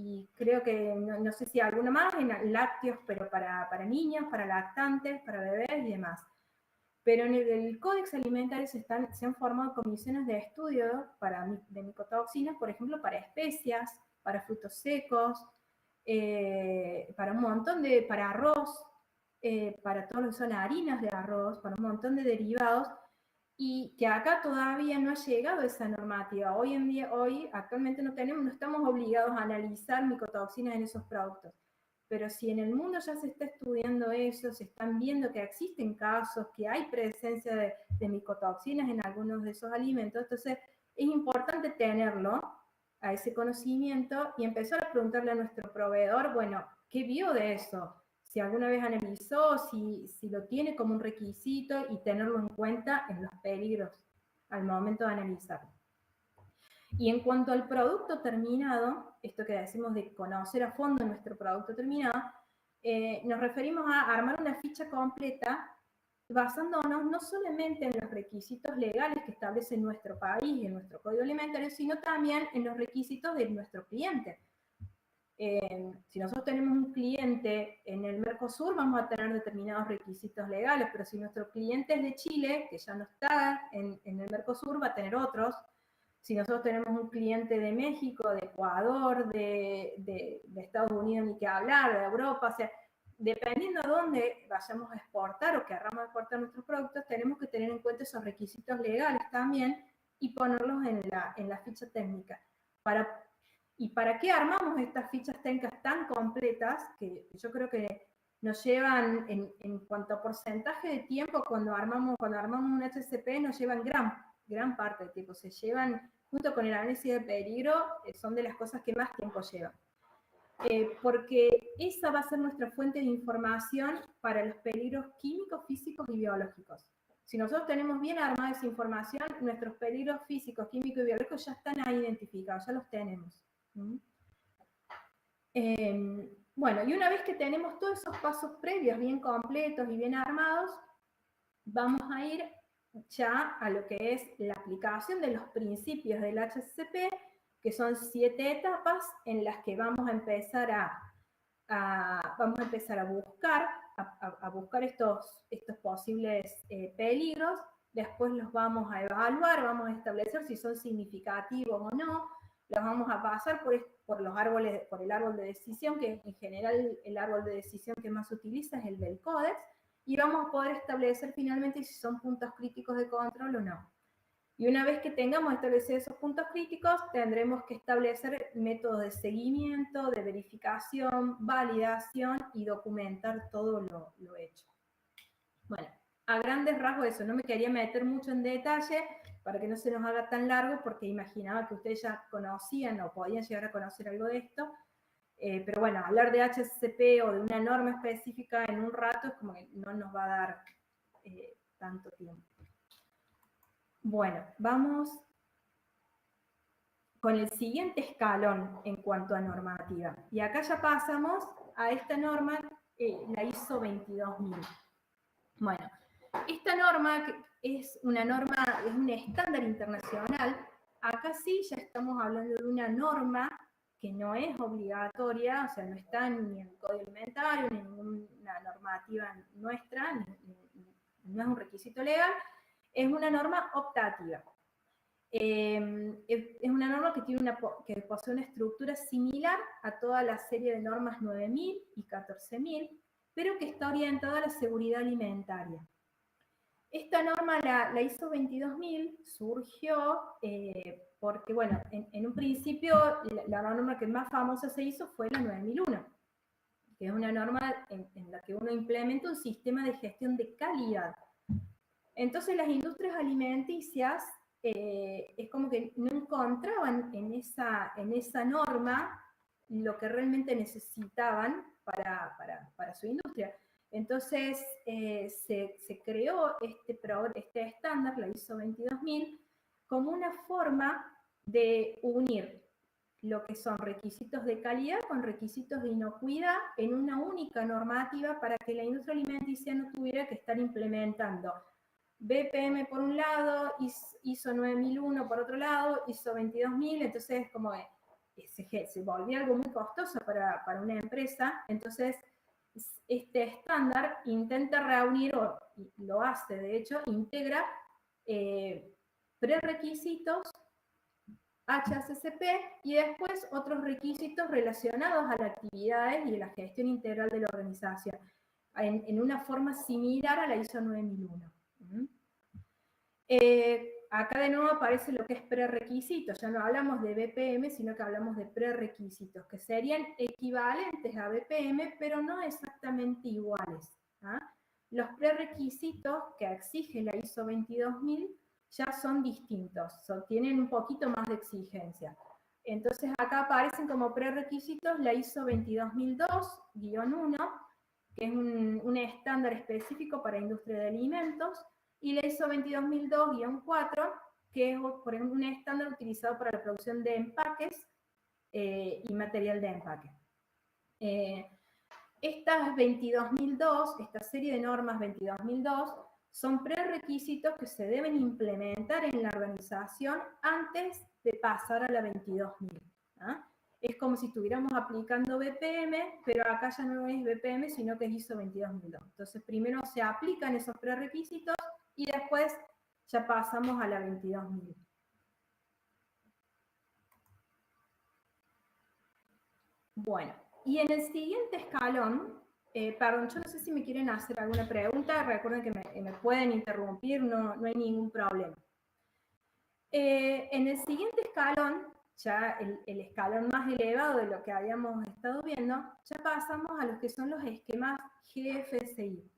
y creo que, no sé si alguno más, en lácteos, pero para niños, para lactantes, para bebés y demás. Pero en el Códex Alimentario se han formado comisiones de estudio de micotoxinas, por ejemplo, para especias, para frutos secos, para un montón para arroz, para todo lo que son harinas de arroz, para un montón de derivados, y que acá todavía no ha llegado esa normativa. Actualmente no estamos obligados a analizar micotoxinas en esos productos. Pero si en el mundo ya se está estudiando eso, se están viendo que existen casos, que hay presencia de micotoxinas en algunos de esos alimentos, entonces es importante tenerlo, a ese conocimiento, y empezar a preguntarle a nuestro proveedor, bueno, ¿qué vio de eso? Si alguna vez analizó, si lo tiene como un requisito, y tenerlo en cuenta en los peligros al momento de analizarlo. Y en cuanto al producto terminado, esto que decimos de conocer a fondo nuestro producto terminado, nos referimos a armar una ficha completa basándonos no solamente en los requisitos legales que establece nuestro país, en nuestro código alimentario, sino también en los requisitos de nuestro cliente. Si nosotros tenemos un cliente en el Mercosur, vamos a tener determinados requisitos legales, pero si nuestro cliente es de Chile, que ya no está en el Mercosur, va a tener otros. Si nosotros tenemos un cliente de México, de Ecuador, de Estados Unidos, ni que hablar, de Europa, o sea, dependiendo a dónde vayamos a exportar o querramos exportar nuestros productos, tenemos que tener en cuenta esos requisitos legales también y ponerlos en la ficha técnica. ¿Y para qué armamos estas fichas técnicas tan completas? Que yo creo que nos llevan, en cuanto a porcentaje de tiempo, cuando armamos un HCP, nos llevan gran parte del tiempo. Se llevan, junto con el análisis de peligro, son de las cosas que más tiempo llevan. Porque esa va a ser nuestra fuente de información para los peligros químicos, físicos y biológicos. Si nosotros tenemos bien armada esa información, nuestros peligros físicos, químicos y biológicos ya están ahí identificados, ya los tenemos. Bueno, y una vez que tenemos todos esos pasos previos bien completos y bien armados, vamos a ir ya a lo que es la aplicación de los principios del HACCP, que son 7 etapas en las que vamos a empezar a buscar estos posibles peligros. Después los vamos a evaluar, vamos a establecer si son significativos o no. Los vamos a pasar por el árbol de decisión, que en general el árbol de decisión que más se utiliza es el del Codex, y vamos a poder establecer finalmente si son puntos críticos de control o no. Y una vez que tengamos establecidos esos puntos críticos, tendremos que establecer métodos de seguimiento, de verificación, validación y documentar todo lo hecho. Bueno, a grandes rasgos eso, no me quería meter mucho en detalle para que no se nos haga tan largo, porque imaginaba que ustedes ya conocían o podían llegar a conocer algo de esto. Pero bueno, hablar de HACCP o de una norma específica en un rato es como que no nos va a dar tanto tiempo. Bueno, vamos con el siguiente escalón en cuanto a normativa. Y acá ya pasamos a esta norma la ISO 22000. Bueno, esta norma es una norma, es un estándar internacional. Acá sí ya estamos hablando de una norma que no es obligatoria, o sea, no está ni en el Código Alimentario, ni en ninguna normativa nuestra, no es un requisito legal, es una norma optativa. Es una norma que posee una estructura similar a toda la serie de normas 9000 y 14000, pero que está orientada a la seguridad alimentaria. Esta norma, la ISO 22000, surgió porque, bueno, en un principio la norma que más famosa se hizo fue la 9001, que es una norma en la que uno implementa un sistema de gestión de calidad. Entonces las industrias alimenticias es como que no encontraban en esa norma lo que realmente necesitaban para su industria. Entonces se creó este estándar, la ISO 22000, como una forma de unir lo que son requisitos de calidad con requisitos de inocuidad en una única normativa para que la industria alimenticia no tuviera que estar implementando BPM por un lado, ISO 9001 por otro lado, ISO 22000, entonces como se volvía algo muy costoso para una empresa. Entonces este estándar intenta reunir, o lo hace de hecho, integra prerequisitos HACCP y después otros requisitos relacionados a las actividades y a la gestión integral de la organización, en una forma similar a la ISO 9001. Acá de nuevo aparece lo que es prerequisitos, ya no hablamos de BPM, sino que hablamos de prerequisitos, que serían equivalentes a BPM, pero no exactamente iguales. Los prerequisitos que exige la ISO 22000 ya son distintos, tienen un poquito más de exigencia. Entonces acá aparecen como prerequisitos la ISO 22002-1, que es un estándar específico para industria de alimentos, y la ISO 22002-4, que es, por ejemplo, un estándar utilizado para la producción de empaques y material de empaque. Estas 22002, esta serie de normas 22002, son prerequisitos que se deben implementar en la organización antes de pasar a la 22000. Es como si estuviéramos aplicando BPM, pero acá ya no es BPM, sino que es ISO 22002. Entonces, primero se aplican esos prerequisitos y después ya pasamos a la 22000. Bueno, y en el siguiente escalón, perdón, yo no sé si me quieren hacer alguna pregunta, recuerden que me pueden interrumpir, no hay ningún problema. En el siguiente escalón, ya el escalón más elevado de lo que habíamos estado viendo, ya pasamos a los que son los esquemas GFCI.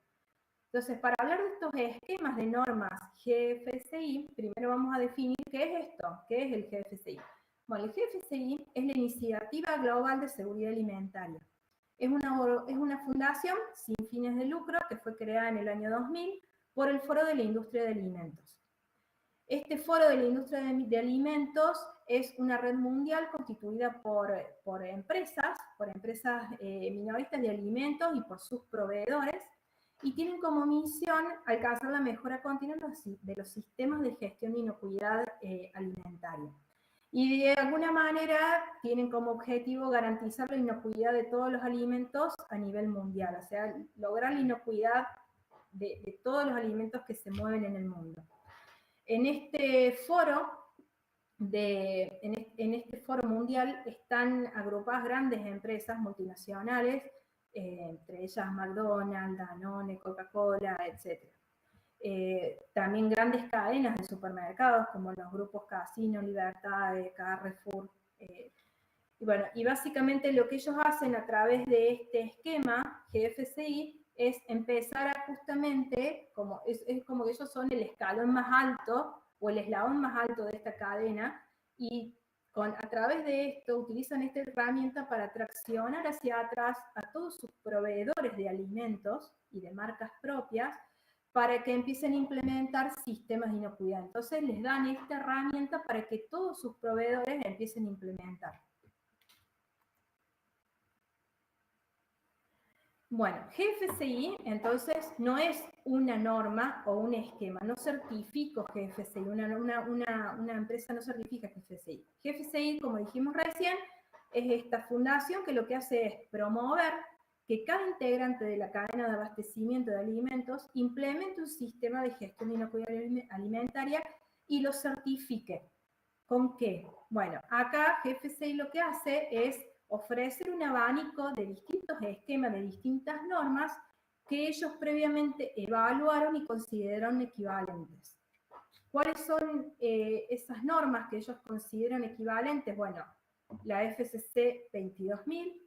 Entonces, para hablar de estos esquemas de normas GFCI, primero vamos a definir qué es esto, qué es el GFCI. Bueno, el GFCI es la Iniciativa Global de Seguridad Alimentaria. Es una fundación sin fines de lucro que fue creada en el año 2000 por el Foro de la Industria de Alimentos. Este Foro de la Industria de Alimentos es una red mundial constituida por empresas minoristas de alimentos y por sus proveedores, y tienen como misión alcanzar la mejora continua de los sistemas de gestión de inocuidad alimentaria. Y de alguna manera tienen como objetivo garantizar la inocuidad de todos los alimentos a nivel mundial, o sea, lograr la inocuidad de todos los alimentos que se mueven en el mundo. En este foro mundial están agrupadas grandes empresas multinacionales, entre ellas McDonald's, Danone, Coca-Cola, etc. También grandes cadenas de supermercados como los grupos Casino, Libertad, Carrefour. Y bueno, y básicamente lo que ellos hacen a través de este esquema GFCI es empezar a justamente, es como que ellos son el escalón más alto o el eslabón más alto de esta cadena, y a través de esto utilizan esta herramienta para traccionar hacia atrás a todos sus proveedores de alimentos y de marcas propias para que empiecen a implementar sistemas de inocuidad. Entonces les dan esta herramienta para que todos sus proveedores empiecen a implementar. Bueno, GFCI entonces no es una norma o un esquema, no certifico GFCI, una empresa no certifica GFCI. GFCI, como dijimos recién, es esta fundación que lo que hace es promover que cada integrante de la cadena de abastecimiento de alimentos implemente un sistema de gestión de inocuidad alimentaria y lo certifique. ¿Con qué? Bueno, acá GFCI lo que hace es ofrecer un abanico de distintos esquemas, de distintas normas que ellos previamente evaluaron y consideraron equivalentes. ¿Cuáles son esas normas que ellos consideran equivalentes? Bueno, la FCC 22000,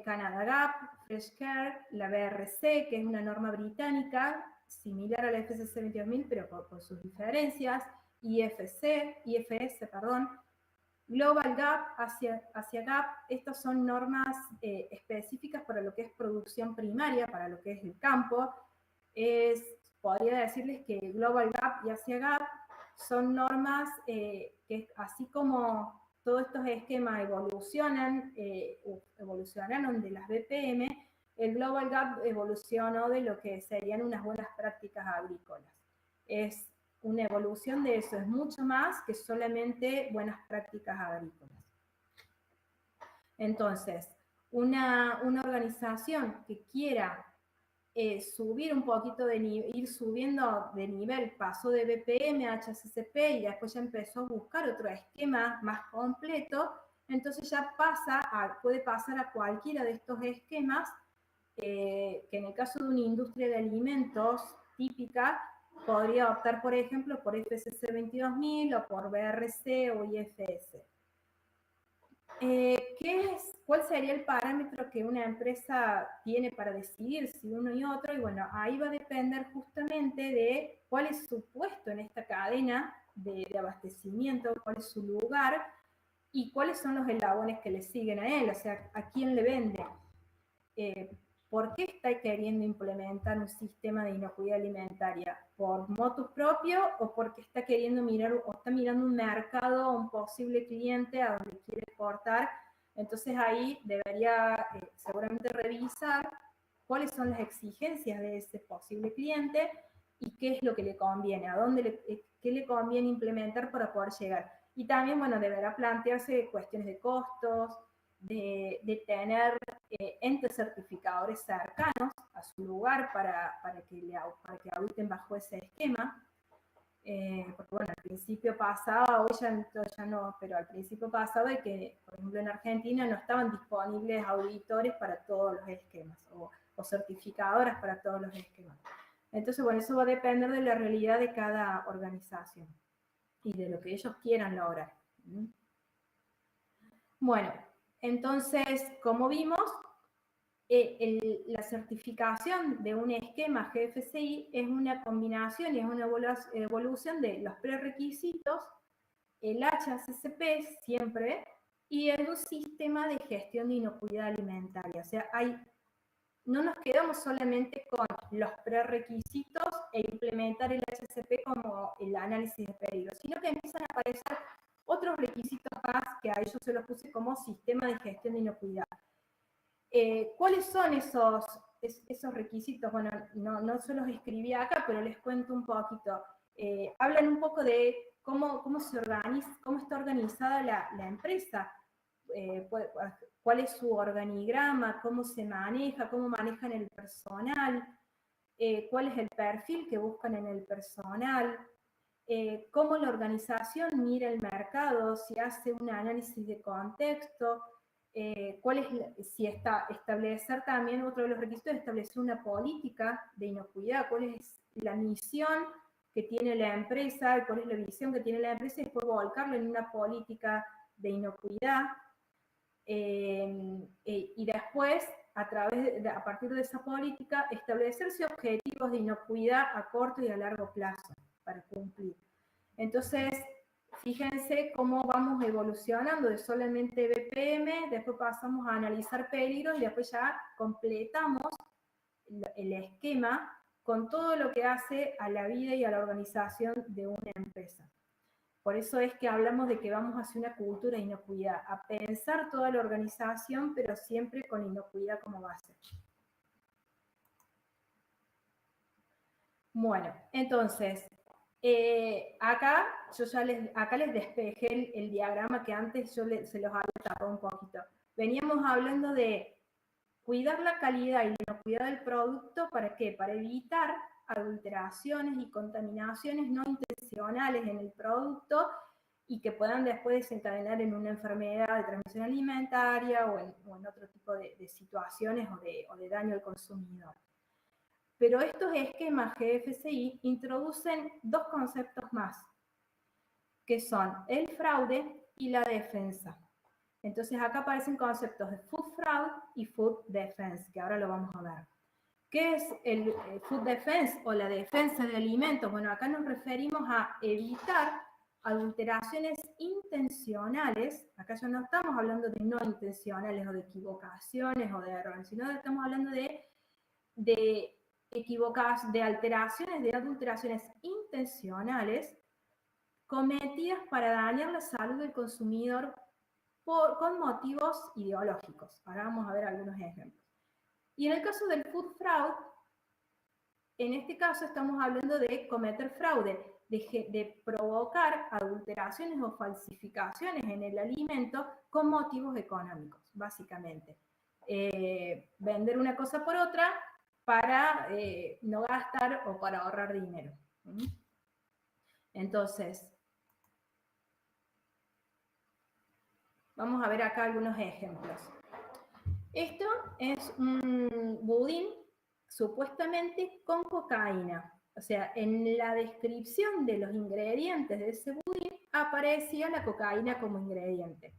Canada GAP, Fresh Care, la BRC, que es una norma británica similar a la FCC 22000, pero con sus diferencias, IFS, Global GAP, Asia GAP, estas son normas específicas para lo que es producción primaria, para lo que es el campo. Podría decirles que Global GAP y Asia GAP son normas que así como todos estos esquemas evolucionaron de las BPM, el Global GAP evolucionó de lo que serían unas buenas prácticas agrícolas. Es una evolución de eso, es mucho más que solamente buenas prácticas agrícolas. Entonces, una organización que quiera subir un poquito ir subiendo de nivel, pasó de BPM a HACCP y después ya empezó a buscar otro esquema más completo, entonces ya puede pasar a cualquiera de estos esquemas, que en el caso de una industria de alimentos típica, podría optar, por ejemplo, por FCC 22000 o por BRC o IFS. ¿Cuál sería el parámetro que una empresa tiene para decidir si uno y otro? Y bueno, ahí va a depender justamente de cuál es su puesto en esta cadena de abastecimiento, cuál es su lugar y cuáles son los eslabones que le siguen a él, o sea, a quién le vende. ¿Por qué está queriendo implementar un sistema de inocuidad alimentaria? ¿Por motus propio o porque está queriendo mirar o está mirando un mercado, un posible cliente a donde quiere exportar? Entonces ahí debería seguramente revisar cuáles son las exigencias de ese posible cliente y qué es lo que le conviene, qué le conviene implementar para poder llegar. Y también, bueno, deberá plantearse cuestiones de costos, de tener entes certificadores cercanos a su lugar para que auditen bajo ese esquema. Porque bueno, al principio pasaba, hoy ya no, pero al principio pasaba de que, por ejemplo, en Argentina no estaban disponibles auditores para todos los esquemas o certificadoras para todos los esquemas. Entonces, bueno, eso va a depender de la realidad de cada organización y de lo que ellos quieran lograr. Bueno, entonces, como vimos, la certificación de un esquema GFCI es una combinación y es una evolución de los prerequisitos, el HACCP siempre, y un sistema de gestión de inocuidad alimentaria. O sea, no nos quedamos solamente con los prerequisitos e implementar el HACCP como el análisis de peligro, sino que empiezan a aparecer otros requisitos más que a ellos se los puse como sistema de gestión de inocuidad. ¿Cuáles son esos requisitos? Bueno, no se los escribí acá, pero les cuento un poquito. Hablan un poco de cómo está organizada la empresa, cuál es su organigrama, cómo se maneja, cómo manejan el personal, cuál es el perfil que buscan en el personal, cómo la organización mira el mercado, si hace un análisis de contexto, establecer también, otro de los requisitos es establecer una política de inocuidad, cuál es la misión que tiene la empresa, cuál es la visión que tiene la empresa y después volcarlo en una política de inocuidad. Y después, a partir de esa política, establecerse objetivos de inocuidad a corto y a largo plazo para cumplir. Entonces, fíjense cómo vamos evolucionando de solamente BPM, después pasamos a analizar peligros y después ya completamos el esquema con todo lo que hace a la vida y a la organización de una empresa. Por eso es que hablamos de que vamos hacia una cultura de inocuidad, a pensar toda la organización, pero siempre con inocuidad como base. Bueno, entonces, acá les despejé el diagrama que antes se los había tapado un poquito. Veníamos hablando de cuidar la calidad y la inocuidad del producto, ¿para qué? Para evitar adulteraciones y contaminaciones no intencionales en el producto y que puedan después desencadenar en una enfermedad de transmisión alimentaria o en otro tipo de situaciones o de daño al consumidor. Pero estos esquemas GFCI introducen dos conceptos más, que son el fraude y la defensa. Entonces acá aparecen conceptos de food fraud y food defense, que ahora lo vamos a ver. ¿Qué es el food defense o la defensa de alimentos? Bueno, acá nos referimos a evitar adulteraciones intencionales. Acá ya no estamos hablando de no intencionales o de equivocaciones o de errores, sino que estamos hablando de alteraciones, de adulteraciones intencionales cometidas para dañar la salud del consumidor con motivos ideológicos. Ahora vamos a ver algunos ejemplos. Y en el caso del food fraud, en este caso estamos hablando de cometer fraude, de provocar adulteraciones o falsificaciones en el alimento con motivos económicos, básicamente. Vender una cosa por otra para no gastar o para ahorrar dinero. Entonces, vamos a ver acá algunos ejemplos. Esto es un budín supuestamente con cocaína. O sea, en la descripción de los ingredientes de ese budín aparecía la cocaína como ingrediente.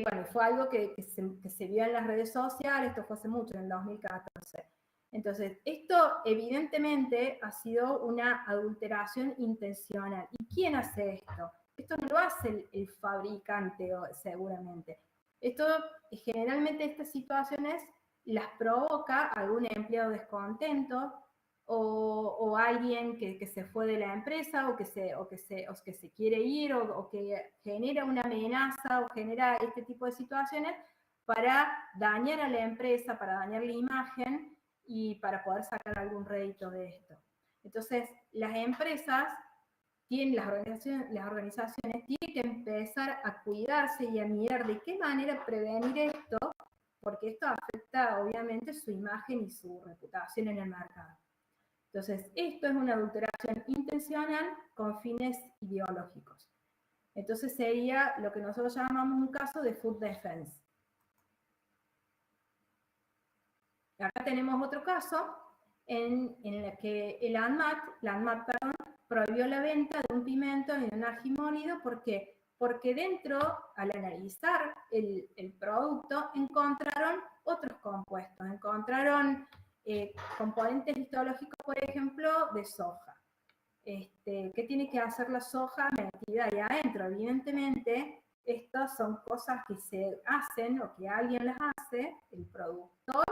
Bueno, fue algo que se vio en las redes sociales, esto fue hace mucho, en el 2014. Entonces, esto evidentemente ha sido una adulteración intencional. ¿Y quién hace esto? Esto no lo hace el fabricante, seguramente. Esto, generalmente estas situaciones las provoca algún empleado descontento o alguien que se fue de la empresa o que se quiere ir o que genera una amenaza o genera este tipo de situaciones para dañar a la empresa, para dañar la imagen y para poder sacar algún rédito de esto. Entonces, las empresas las organizaciones tienen que empezar a cuidarse y a mirar de qué manera prevenir esto, porque esto afecta obviamente su imagen y su reputación en el mercado. Entonces, esto es una adulteración intencional con fines ideológicos. Entonces sería lo que nosotros llamamos un caso de food defense. Acá tenemos otro caso en el que la ANMAT prohibió la venta de un pimiento y de un ají molido. ¿Por qué? Porque dentro, al analizar el producto, encontraron otros compuestos, encontraron componentes histológicos, por ejemplo, de soja. ¿Qué tiene que hacer la soja metida ahí adentro? Evidentemente, estas son cosas que se hacen o que alguien las hace, el productor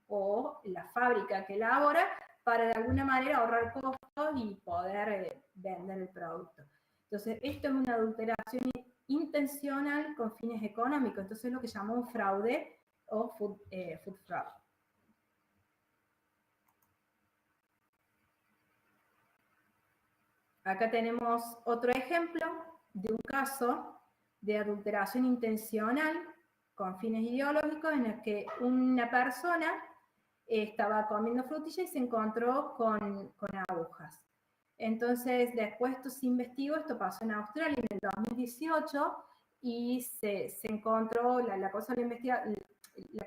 o la fábrica que elabora, para de alguna manera ahorrar costos y poder vender el producto. Entonces, esto es una adulteración intencional con fines económicos. Entonces, es lo que llamamos fraude o food fraud. Acá tenemos otro ejemplo de un caso de adulteración intencional con fines ideológicos en el que una persona estaba comiendo frutilla y se encontró con agujas. Entonces, después esto se investigó, esto pasó en Australia en el 2018, y se encontró, la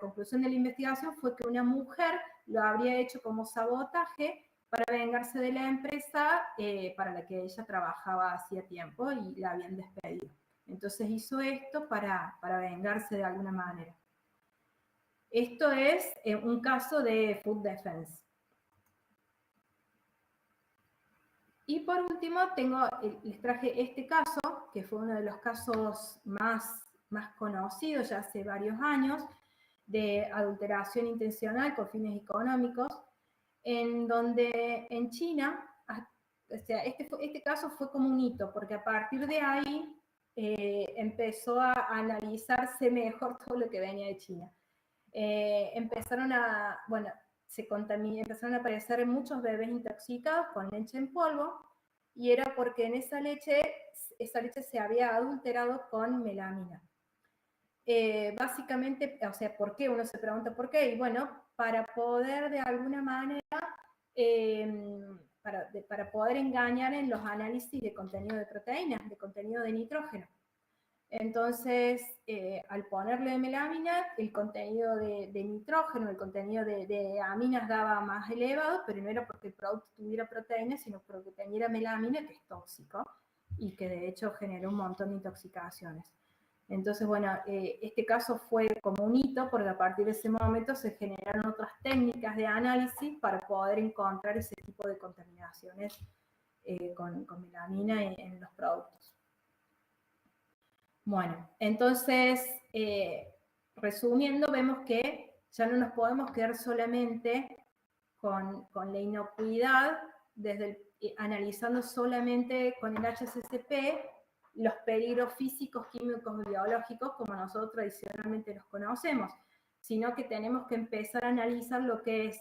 conclusión de la investigación fue que una mujer lo habría hecho como sabotaje para vengarse de la empresa para la que ella trabajaba hacía tiempo y la habían despedido. Entonces hizo esto para vengarse de alguna manera. Esto es un caso de food defense. Y por último, les traje este caso, que fue uno de los casos más conocidos ya hace varios años, de adulteración intencional con fines económicos, en donde en China este caso fue como un hito, porque a partir de ahí empezó a analizarse mejor todo lo que venía de China. Empezaron a aparecer muchos bebés intoxicados con leche en polvo, y era porque en esa leche se había adulterado con melamina. Básicamente, o sea, ¿por qué? Uno se pregunta por qué, y bueno, para poder de alguna manera, para poder engañar en los análisis de contenido de proteínas, de contenido de nitrógeno. Entonces, al ponerle melamina, el contenido de nitrógeno, el contenido de aminas daba más elevado, pero no era porque el producto tuviera proteínas, sino porque tenía melamina, que es tóxico, y que de hecho generó un montón de intoxicaciones. Entonces, bueno, este caso fue como un hito, porque a partir de ese momento se generaron otras técnicas de análisis para poder encontrar ese tipo de contaminaciones con melamina en los productos. Bueno, entonces, resumiendo, vemos que ya no nos podemos quedar solamente con la inocuidad, analizando solamente con el HACCP los peligros físicos, químicos, biológicos, como nosotros tradicionalmente los conocemos, sino que tenemos que empezar a analizar lo que es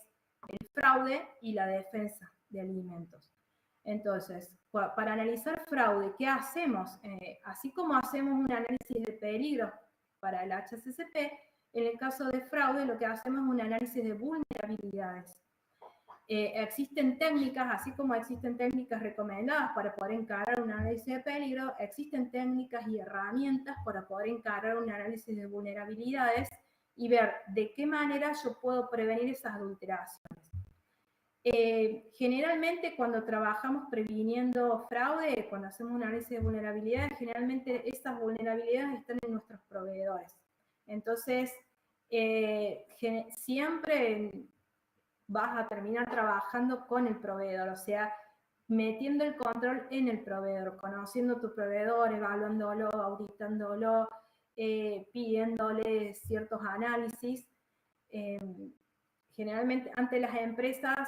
el fraude y la defensa de alimentos. Entonces, para analizar fraude, ¿qué hacemos? Así como hacemos un análisis de peligro para el HACCP, en el caso de fraude lo que hacemos es un análisis de vulnerabilidades. Existen técnicas, así como existen técnicas recomendadas para poder encarar un análisis de peligro, existen técnicas y herramientas para poder encarar un análisis de vulnerabilidades y ver de qué manera yo puedo prevenir esas adulteraciones. Generalmente cuando trabajamos previniendo fraude, cuando hacemos un análisis de vulnerabilidades, generalmente esas vulnerabilidades están en nuestros proveedores. Entonces, siempre vas a terminar trabajando con el proveedor, o sea, metiendo el control en el proveedor, conociendo tu proveedor, evaluándolo, auditándolo, pidiéndole ciertos análisis. Generalmente, ante las empresas,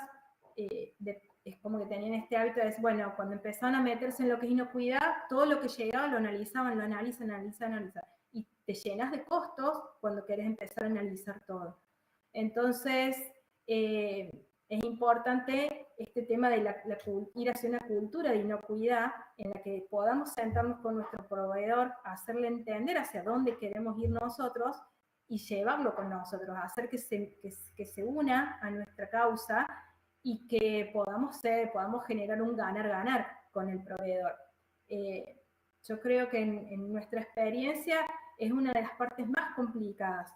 es como que tenían este hábito de decir, bueno, cuando empezaban a meterse en lo que es inocuidad, todo lo que llegaba lo analizaban, lo analizan. Y te llenas de costos cuando querés empezar a analizar todo. Entonces, es importante este tema de ir hacia una cultura de inocuidad en la que podamos sentarnos con nuestro proveedor, hacerle entender hacia dónde queremos ir nosotros y llevarlo con nosotros, hacer que se una a nuestra causa y que podamos generar un ganar-ganar con el proveedor. Yo creo que en nuestra experiencia es una de las partes más complicadas,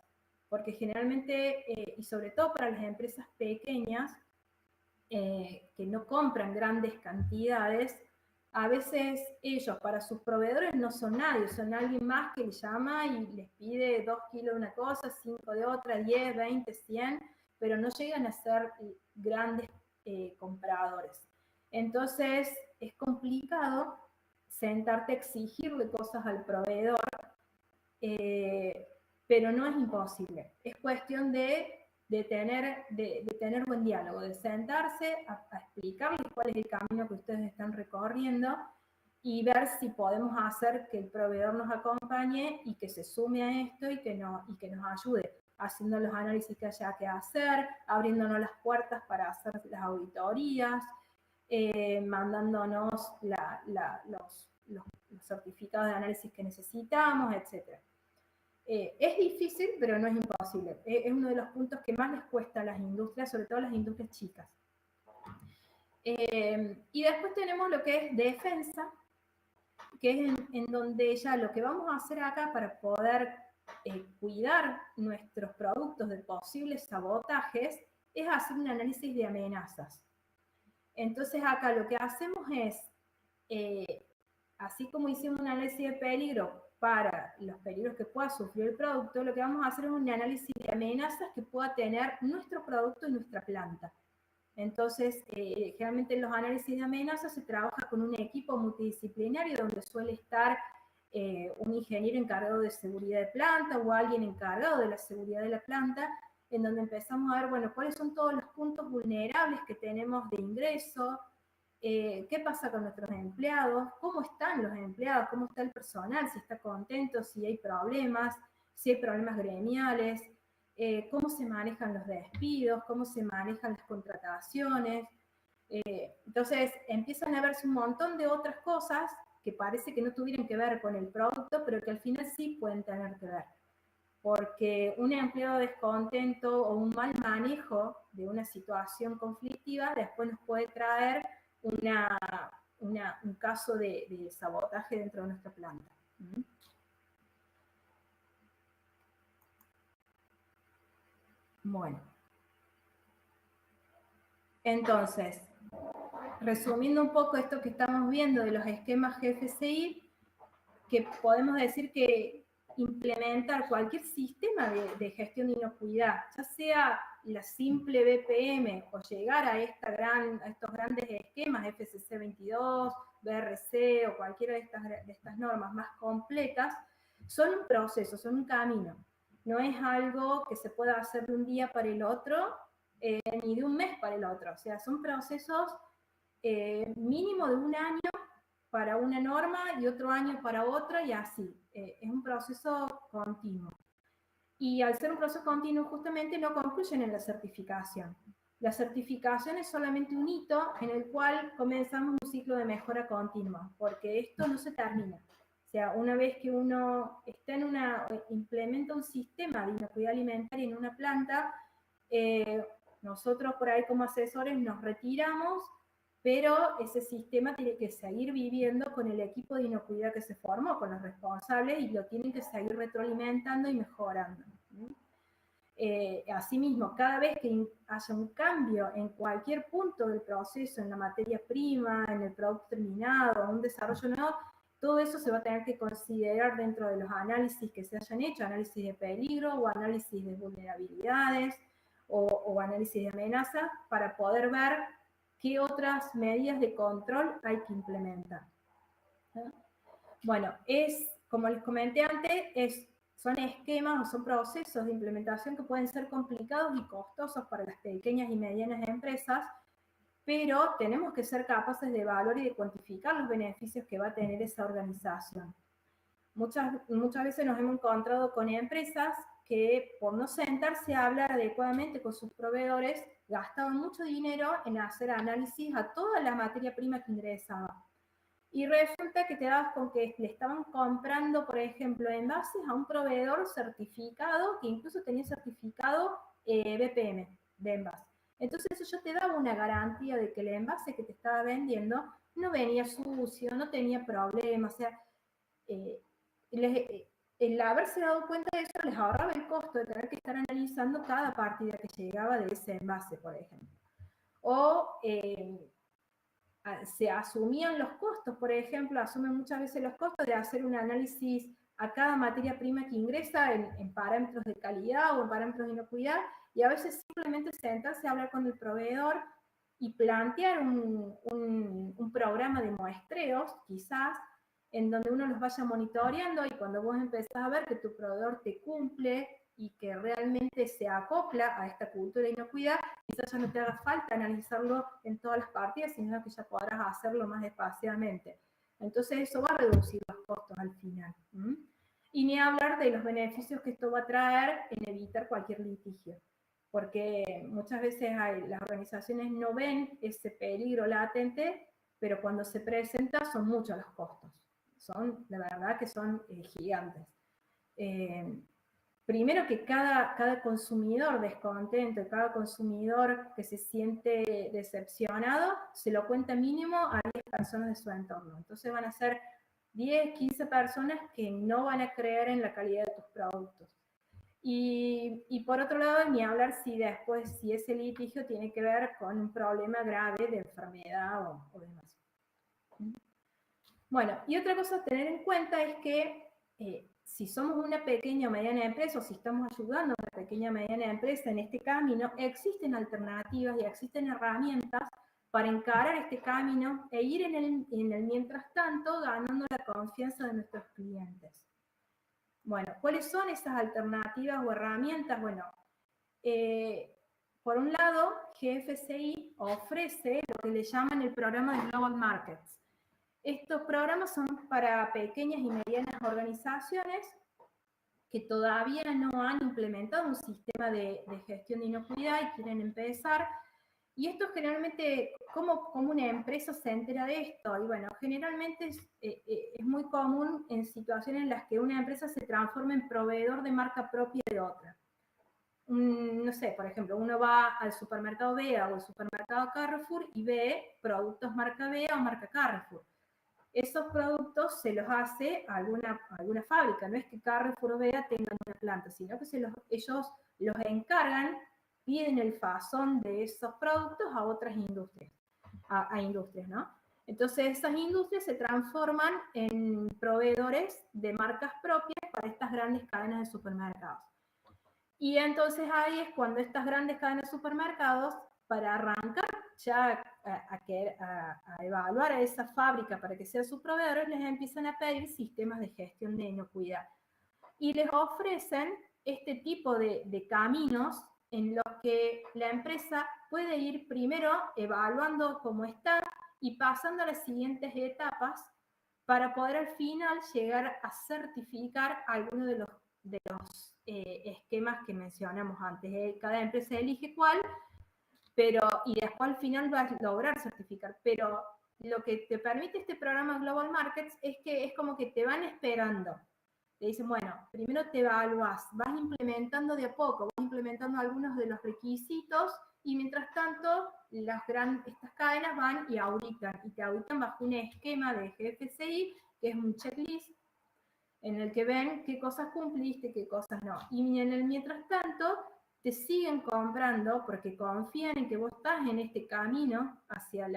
porque generalmente, y sobre todo para las empresas pequeñas, que no compran grandes cantidades, a veces ellos para sus proveedores no son nadie, son alguien más que les llama y les pide 2 kilos de una cosa, 5 de otra, 10, 20, 100, pero no llegan a ser grandes compradores. Entonces es complicado sentarte a exigirle cosas al proveedor, pero no es imposible. Es cuestión de tener buen diálogo, de sentarse a explicarles cuál es el camino que ustedes están recorriendo y ver si podemos hacer que el proveedor nos acompañe y que se sume a esto y que nos ayude, haciendo los análisis que haya que hacer, abriéndonos las puertas para hacer las auditorías, mandándonos los certificados de análisis que necesitamos, etc. Es difícil, pero no es imposible. Es uno de los puntos que más les cuesta a las industrias, sobre todo a las industrias chicas. Y después tenemos lo que es defensa, que es en donde ya lo que vamos a hacer acá para poder cuidar nuestros productos de posibles sabotajes es hacer un análisis de amenazas. Entonces acá lo que hacemos es, así como hicimos un análisis de peligro para los peligros que pueda sufrir el producto, lo que vamos a hacer es un análisis de amenazas que pueda tener nuestro producto y nuestra planta. Entonces, generalmente en los análisis de amenazas se trabaja con un equipo multidisciplinario donde suele estar un ingeniero encargado de seguridad de planta o alguien encargado de la seguridad de la planta, en donde empezamos a ver, bueno, cuáles son todos los puntos vulnerables que tenemos de ingreso, qué pasa con nuestros empleados, cómo están los empleados, cómo está el personal, si está contento, si hay problemas gremiales, cómo se manejan los despidos, cómo se manejan las contrataciones. Entonces empiezan a verse un montón de otras cosas que parece que no tuvieran que ver con el producto, pero que al final sí pueden tener que ver. Porque un empleado descontento o un mal manejo de una situación conflictiva después nos puede traer un caso de sabotaje dentro de nuestra planta. Bueno. Entonces, resumiendo un poco esto que estamos viendo de los esquemas GFCI, que podemos decir que implementar cualquier sistema de gestión de inocuidad, ya sea la simple BPM o llegar a estos grandes esquemas, FCC 22, BRC o cualquiera de estas normas más completas, son un proceso, son un camino. No es algo que se pueda hacer de un día para el otro, ni de un mes para el otro. O sea, son procesos mínimo de un año para una norma y otro año para otra y así. Es un proceso continuo. Y al ser un proceso continuo, justamente no concluyen en la certificación. La certificación es solamente un hito en el cual comenzamos un ciclo de mejora continua, porque esto no se termina. O sea, una vez que uno está implementa un sistema de inocuidad alimentaria en una planta, nosotros por ahí como asesores nos retiramos, pero ese sistema tiene que seguir viviendo con el equipo de inocuidad que se formó, con los responsables, y lo tienen que seguir retroalimentando y mejorando. Asimismo, cada vez que haya un cambio en cualquier punto del proceso, en la materia prima, en el producto terminado, un desarrollo nuevo, todo eso se va a tener que considerar dentro de los análisis que se hayan hecho, análisis de peligro o análisis de vulnerabilidades o análisis de amenaza, para poder ver qué otras medidas de control hay que implementar. Bueno, como les comenté antes, son esquemas o son procesos de implementación que pueden ser complicados y costosos para las pequeñas y medianas empresas, pero tenemos que ser capaces de evaluar y de cuantificar los beneficios que va a tener esa organización. Muchas veces nos hemos encontrado con empresas que, por no sentarse a hablar adecuadamente con sus proveedores, gastaban mucho dinero en hacer análisis a toda la materia prima que ingresaba. Y resulta que te dabas con que le estaban comprando, por ejemplo, envases a un proveedor certificado, que incluso tenía certificado BPM de envase. Entonces eso ya te daba una garantía de que el envase que te estaba vendiendo no venía sucio, no tenía problemas, o sea, el haberse dado cuenta de eso les ahorraba el costo de tener que estar analizando cada partida que llegaba de ese envase, por ejemplo. O se asumían los costos, por ejemplo, asumen muchas veces los costos de hacer un análisis a cada materia prima que ingresa en parámetros de calidad o en parámetros de inocuidad, y a veces simplemente sentarse a hablar con el proveedor y plantear un programa de muestreos, quizás, en donde uno los vaya monitoreando, y cuando vos empezás a ver que tu proveedor te cumple y que realmente se acopla a esta cultura de inocuidad, quizás ya no te haga falta analizarlo en todas las partidas, sino que ya podrás hacerlo más espaciadamente. Entonces eso va a reducir los costos al final. Y ni hablar de los beneficios que esto va a traer en evitar cualquier litigio. Porque muchas veces las organizaciones no ven ese peligro latente, pero cuando se presenta son muchos los costos. La verdad que son gigantes. Primero que cada consumidor descontento, cada consumidor que se siente decepcionado, se lo cuenta mínimo a 10 personas de su entorno. Entonces van a ser 10, 15 personas que no van a creer en la calidad de tus productos. Y por otro lado, ni hablar si ese litigio tiene que ver con un problema grave de enfermedad o demás. Bueno, y otra cosa a tener en cuenta es que si somos una pequeña o mediana empresa, o si estamos ayudando a una pequeña o mediana empresa en este camino, existen alternativas y existen herramientas para encarar este camino e ir en el mientras tanto ganando la confianza de nuestros clientes. Bueno, ¿cuáles son esas alternativas o herramientas? Bueno, por un lado, GFCI ofrece lo que le llaman el programa de Global Markets. Estos programas son para pequeñas y medianas organizaciones que todavía no han implementado un sistema de gestión de inocuidad y quieren empezar. Y esto generalmente, ¿cómo una empresa se entera de esto? Y bueno, generalmente es muy común en situaciones en las que una empresa se transforma en proveedor de marca propia de otra. No sé, por ejemplo, uno va al supermercado Bea o al supermercado Carrefour y ve productos marca Bea o marca Carrefour. Esos productos se los hace a alguna fábrica, no es que Carrefour o Bea tengan una planta, sino que ellos los encargan, piden el fazón de esos productos a otras industrias, a industrias, ¿no? Entonces esas industrias se transforman en proveedores de marcas propias para estas grandes cadenas de supermercados. Y entonces ahí es cuando estas grandes cadenas de supermercados, para arrancar ya a evaluar a esa fábrica para que sea su proveedor, les empiezan a pedir sistemas de gestión de inocuidad. Y les ofrecen este tipo de caminos en los que la empresa puede ir primero evaluando cómo está y pasando a las siguientes etapas para poder al final llegar a certificar alguno de los esquemas que mencionamos antes. Cada empresa elige cuál, y después al final va a lograr certificar. Pero lo que te permite este programa Global Markets es que es como que te van esperando. Te dicen, bueno, primero te evalúas, vas implementando de a poco, vas implementando algunos de los requisitos y mientras tanto estas cadenas van y auditan, y te auditan bajo un esquema de GFCI, que es un checklist, en el que ven qué cosas cumpliste, qué cosas no. Y en el mientras tanto, te siguen comprando porque confían en que vos estás en este camino hacia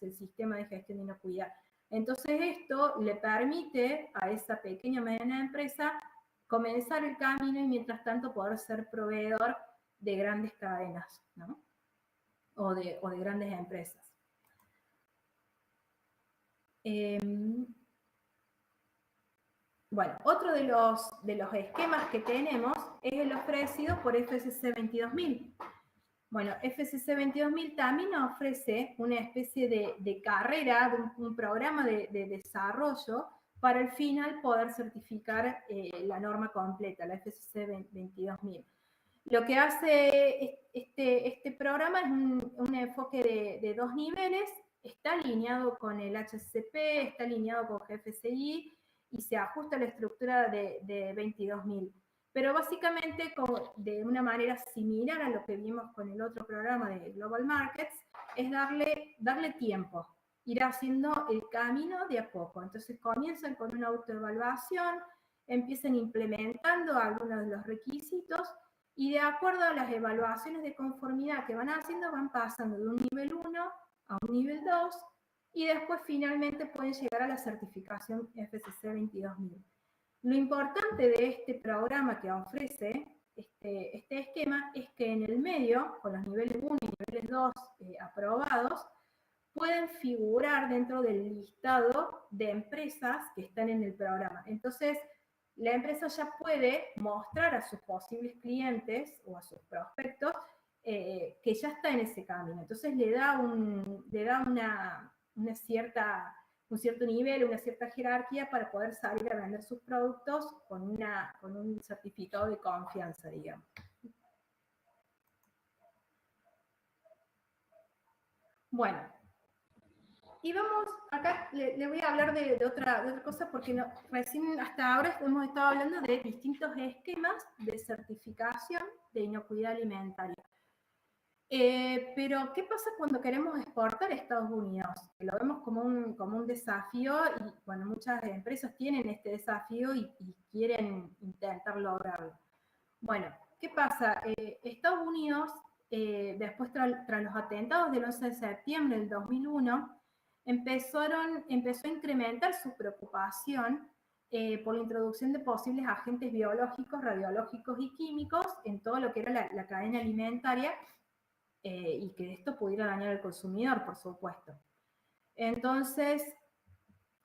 el sistema de gestión de inocuidad. Entonces esto le permite a esa pequeña o mediana empresa comenzar el camino y mientras tanto poder ser proveedor de grandes cadenas, ¿no? O de grandes empresas. Bueno, otro de los esquemas que tenemos es el ofrecido por FCC 22000. Bueno, FCC 22000 también ofrece una especie de carrera, un programa de desarrollo para al final poder certificar la norma completa, la FCC 22000. Lo que hace este programa es un enfoque de 2 niveles, está alineado con el HCP, está alineado con GFCI, y se ajusta a la estructura de 22000. Pero básicamente, de una manera similar a lo que vimos con el otro programa de Global Markets, es darle tiempo, ir haciendo el camino de a poco. Entonces comienzan con una autoevaluación, empiezan implementando algunos de los requisitos, y de acuerdo a las evaluaciones de conformidad que van haciendo, van pasando de un nivel 1 a un nivel 2, y después finalmente pueden llegar a la certificación FCC 22000. Lo importante de este programa que ofrece este esquema es que en el medio, con los niveles 1 y niveles 2 aprobados, pueden figurar dentro del listado de empresas que están en el programa. Entonces, la empresa ya puede mostrar a sus posibles clientes o a sus prospectos que ya está en ese camino. Entonces, le da un cierto nivel, una cierta jerarquía para poder salir a vender sus productos con un certificado de confianza, digamos. Bueno, y vamos, acá le voy a hablar de otra cosa porque recién hasta ahora hemos estado hablando de distintos esquemas de certificación de inocuidad alimentaria. Pero, ¿qué pasa cuando queremos exportar a Estados Unidos? Lo vemos como un desafío y, bueno, muchas empresas tienen este desafío y quieren intentar lograrlo. Bueno, ¿qué pasa? Estados Unidos, después tras los atentados del 11 de septiembre del 2001, empezó a incrementar su preocupación por la introducción de posibles agentes biológicos, radiológicos y químicos en todo lo que era la cadena alimentaria, y que esto pudiera dañar al consumidor, por supuesto. Entonces,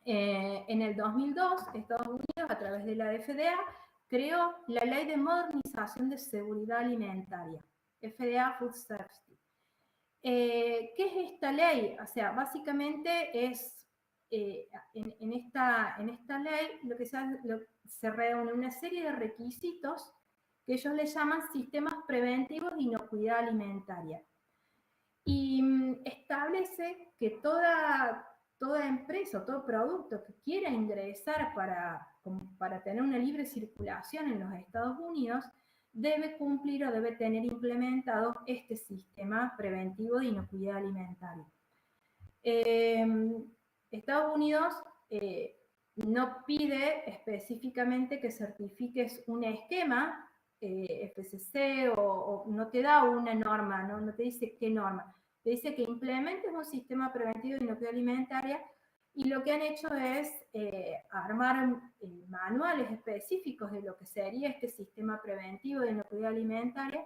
en el 2002, Estados Unidos, a través de la FDA, creó la Ley de Modernización de Seguridad Alimentaria. FDA Food Safety. ¿Qué es esta ley? O sea, básicamente es, en esta ley lo que se reúne una serie de requisitos que ellos le llaman sistemas preventivos de inocuidad alimentaria. Y establece que toda empresa o todo producto que quiera ingresar para tener una libre circulación en los Estados Unidos debe cumplir o debe tener implementado este sistema preventivo de inocuidad alimentaria. Estados Unidos no pide específicamente que certifiques un esquema FCC o no te da una norma, no te dice qué norma, te dice que implementes un sistema preventivo de inocuidad alimentaria, y lo que han hecho es armar manuales específicos de lo que sería este sistema preventivo de inocuidad alimentaria,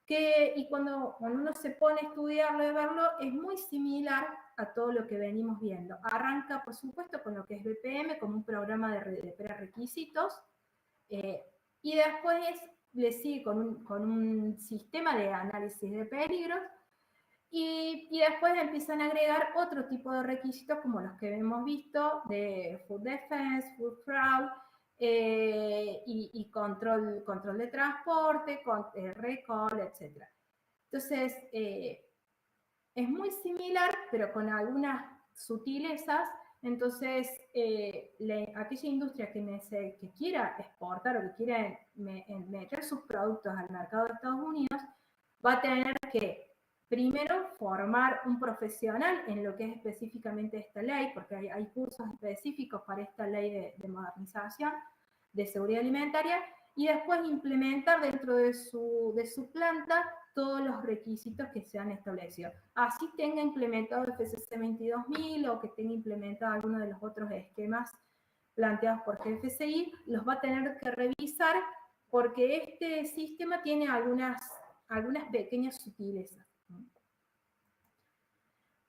y cuando uno se pone a estudiarlo y a verlo, es muy similar a todo lo que venimos viendo. Arranca, por supuesto, con lo que es BPM, como un programa de prerequisitos, y después le sigue con un sistema de análisis de peligros, y después empiezan a agregar otro tipo de requisitos como los que hemos visto de Food Defense, Food Fraud, y control de transporte, recall, etc. Entonces, es muy similar, pero con algunas sutilezas. Entonces, aquella industria que quiera exportar o que quiera meter sus productos al mercado de Estados Unidos va a tener que primero formar un profesional en lo que es específicamente esta ley, porque hay cursos específicos para esta ley de modernización de seguridad alimentaria, y después implementar dentro de su planta todos los requisitos que se han establecido. Así tenga implementado el FCC 22000 o que tenga implementado alguno de los otros esquemas planteados por GFCI, los va a tener que revisar porque este sistema tiene algunas pequeñas sutilezas.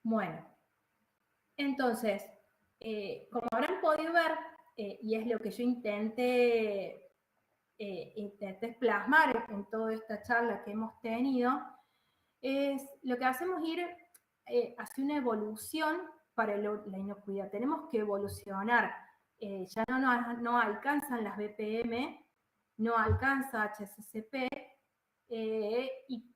Bueno, entonces, como habrán podido ver, y es lo que yo intenté plasmar en toda esta charla que hemos tenido, es lo que hacemos ir hacia una evolución para la inocuidad. Tenemos que evolucionar. Ya no alcanzan las BPM, no alcanza HACCP, y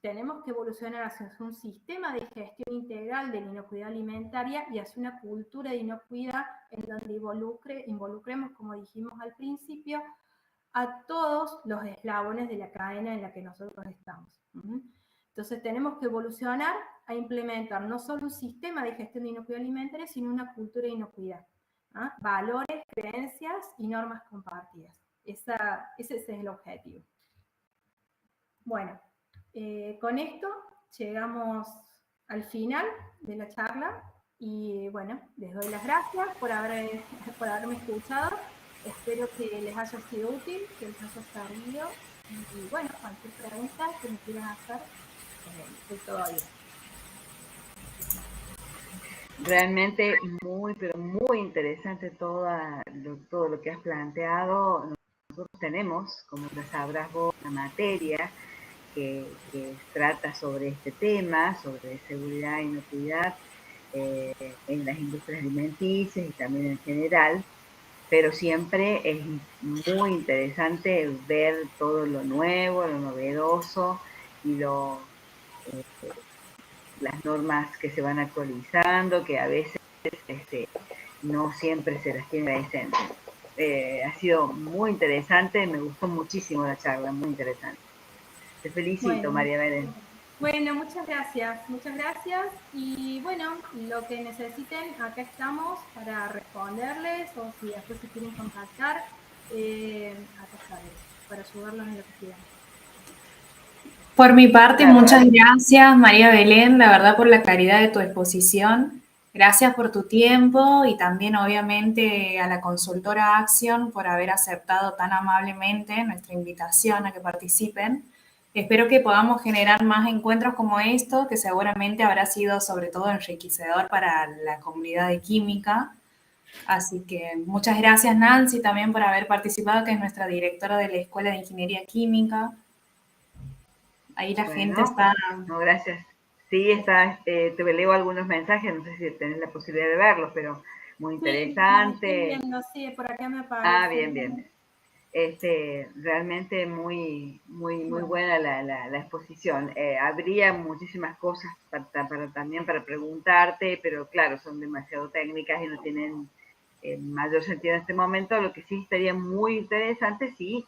tenemos que evolucionar hacia un sistema de gestión integral de la inocuidad alimentaria y hacia una cultura de inocuidad en donde involucremos, como dijimos al principio, a todos los eslabones de la cadena en la que nosotros estamos. Entonces tenemos que evolucionar a implementar no solo un sistema de gestión de inocuidad alimentaria, sino una cultura de inocuidad. Valores, creencias y normas compartidas. Ese es el objetivo. Bueno, con esto llegamos al final de la charla y bueno, les doy las gracias por haberme escuchado. Espero que les haya sido útil, que les haya servido, y bueno, cualquier pregunta que me quieran hacer, estoy todo ahí. Realmente muy, pero muy interesante todo lo que has planteado. Nosotros tenemos, como ya sabrás vos, una materia que trata sobre este tema, sobre seguridad e inocuidad en las industrias alimenticias y también en general, pero siempre es muy interesante ver todo lo nuevo, lo novedoso y las normas que se van actualizando, que a veces no siempre se las tiene presentes. Ha sido muy interesante, me gustó muchísimo la charla, muy interesante. Te felicito, bueno, María Belén. Bueno, muchas gracias, y bueno, lo que necesiten, acá estamos para responderles, o si después se quieren contactar, acá estaré, para ayudarlos en lo que quieran. Por mi parte, muchas gracias, María Belén, la verdad, por la claridad de tu exposición. Gracias por tu tiempo y también, obviamente, a la consultora Action por haber aceptado tan amablemente nuestra invitación a que participen. Espero que podamos generar más encuentros como estos, que seguramente habrá sido sobre todo enriquecedor para la comunidad de química. Así que muchas gracias, Nancy, también por haber participado, que es nuestra directora de la Escuela de Ingeniería Química. Ahí la Bueno, gente está... no, gracias. Sí, te leo algunos mensajes, no sé si tenés la posibilidad de verlos, pero muy Sí, los estoy interesante. viendo, sí, por acá me Ah, aparece. bien, bien. Realmente muy Bueno, buena la exposición. Habría muchísimas cosas también para preguntarte, pero claro, son demasiado técnicas y no tienen mayor sentido en este momento. Lo que sí estaría muy interesante, sí,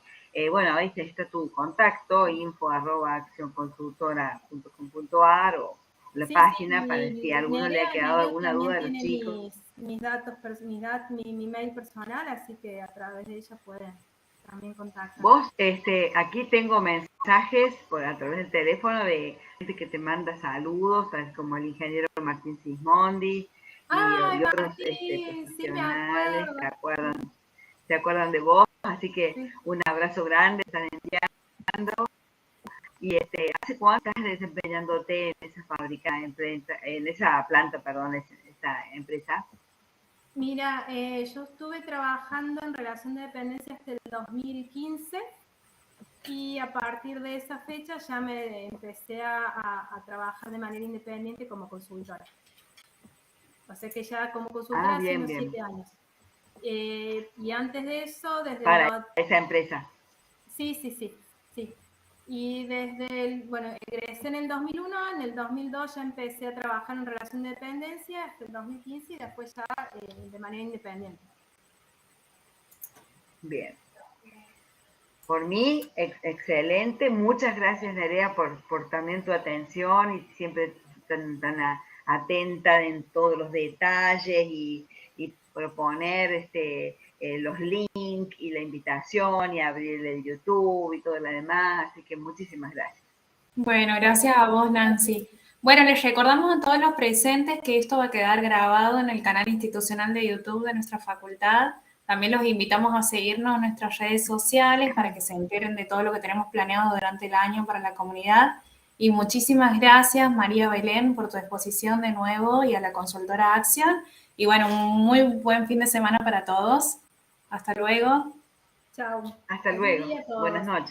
bueno, ahí está tu contacto, info@accionconsultora.com.ar o la sí, sí, página para si a alguno le ha quedado Nerea alguna duda también de los tiene chicos. mis datos, mi mail personal, así que a través de ella pueden también contactar. Vos, aquí tengo mensajes a través del teléfono de gente que te manda saludos, ¿sabes? Como el ingeniero Martín Sismondi ¡Ay, y otros Martín! Sí, me profesionales acuerdo. se acuerdan de vos, así que Sí. un abrazo grande, están enviando. Y ¿hace cuánto estás desempeñándote en esa fábrica, en esa planta, perdón, esta empresa? Mira, yo estuve trabajando en relación de dependencia hasta el 2015 y a partir de esa fecha ya me empecé a trabajar de manera independiente como consultora. O sea que ya como Ah, consultora hace bien, unos bien. 7 años. Y antes de eso, Para esa empresa. Sí, sí, sí, sí. Y bueno, egresé en el 2001, en el 2002 ya empecé a trabajar en relación de dependencia, hasta el 2015 y después ya de manera independiente. Bien. Por mí, excelente. Muchas gracias, Nerea, por también tu atención y siempre tan atenta en todos los detalles y proponer los links y la invitación y abrir el YouTube y todo lo demás. Así que muchísimas gracias. Bueno, gracias a vos, Nancy. Bueno, les recordamos a todos los presentes que esto va a quedar grabado en el canal institucional de YouTube de nuestra facultad. También los invitamos a seguirnos en nuestras redes sociales para que se enteren de todo lo que tenemos planeado durante el año para la comunidad. Y muchísimas gracias, María Belén, por tu exposición de nuevo y a la consultora Acción. Y bueno, un muy buen fin de semana para todos. Hasta luego. Chao. Hasta Feliz luego. día a Buenas todos. noches.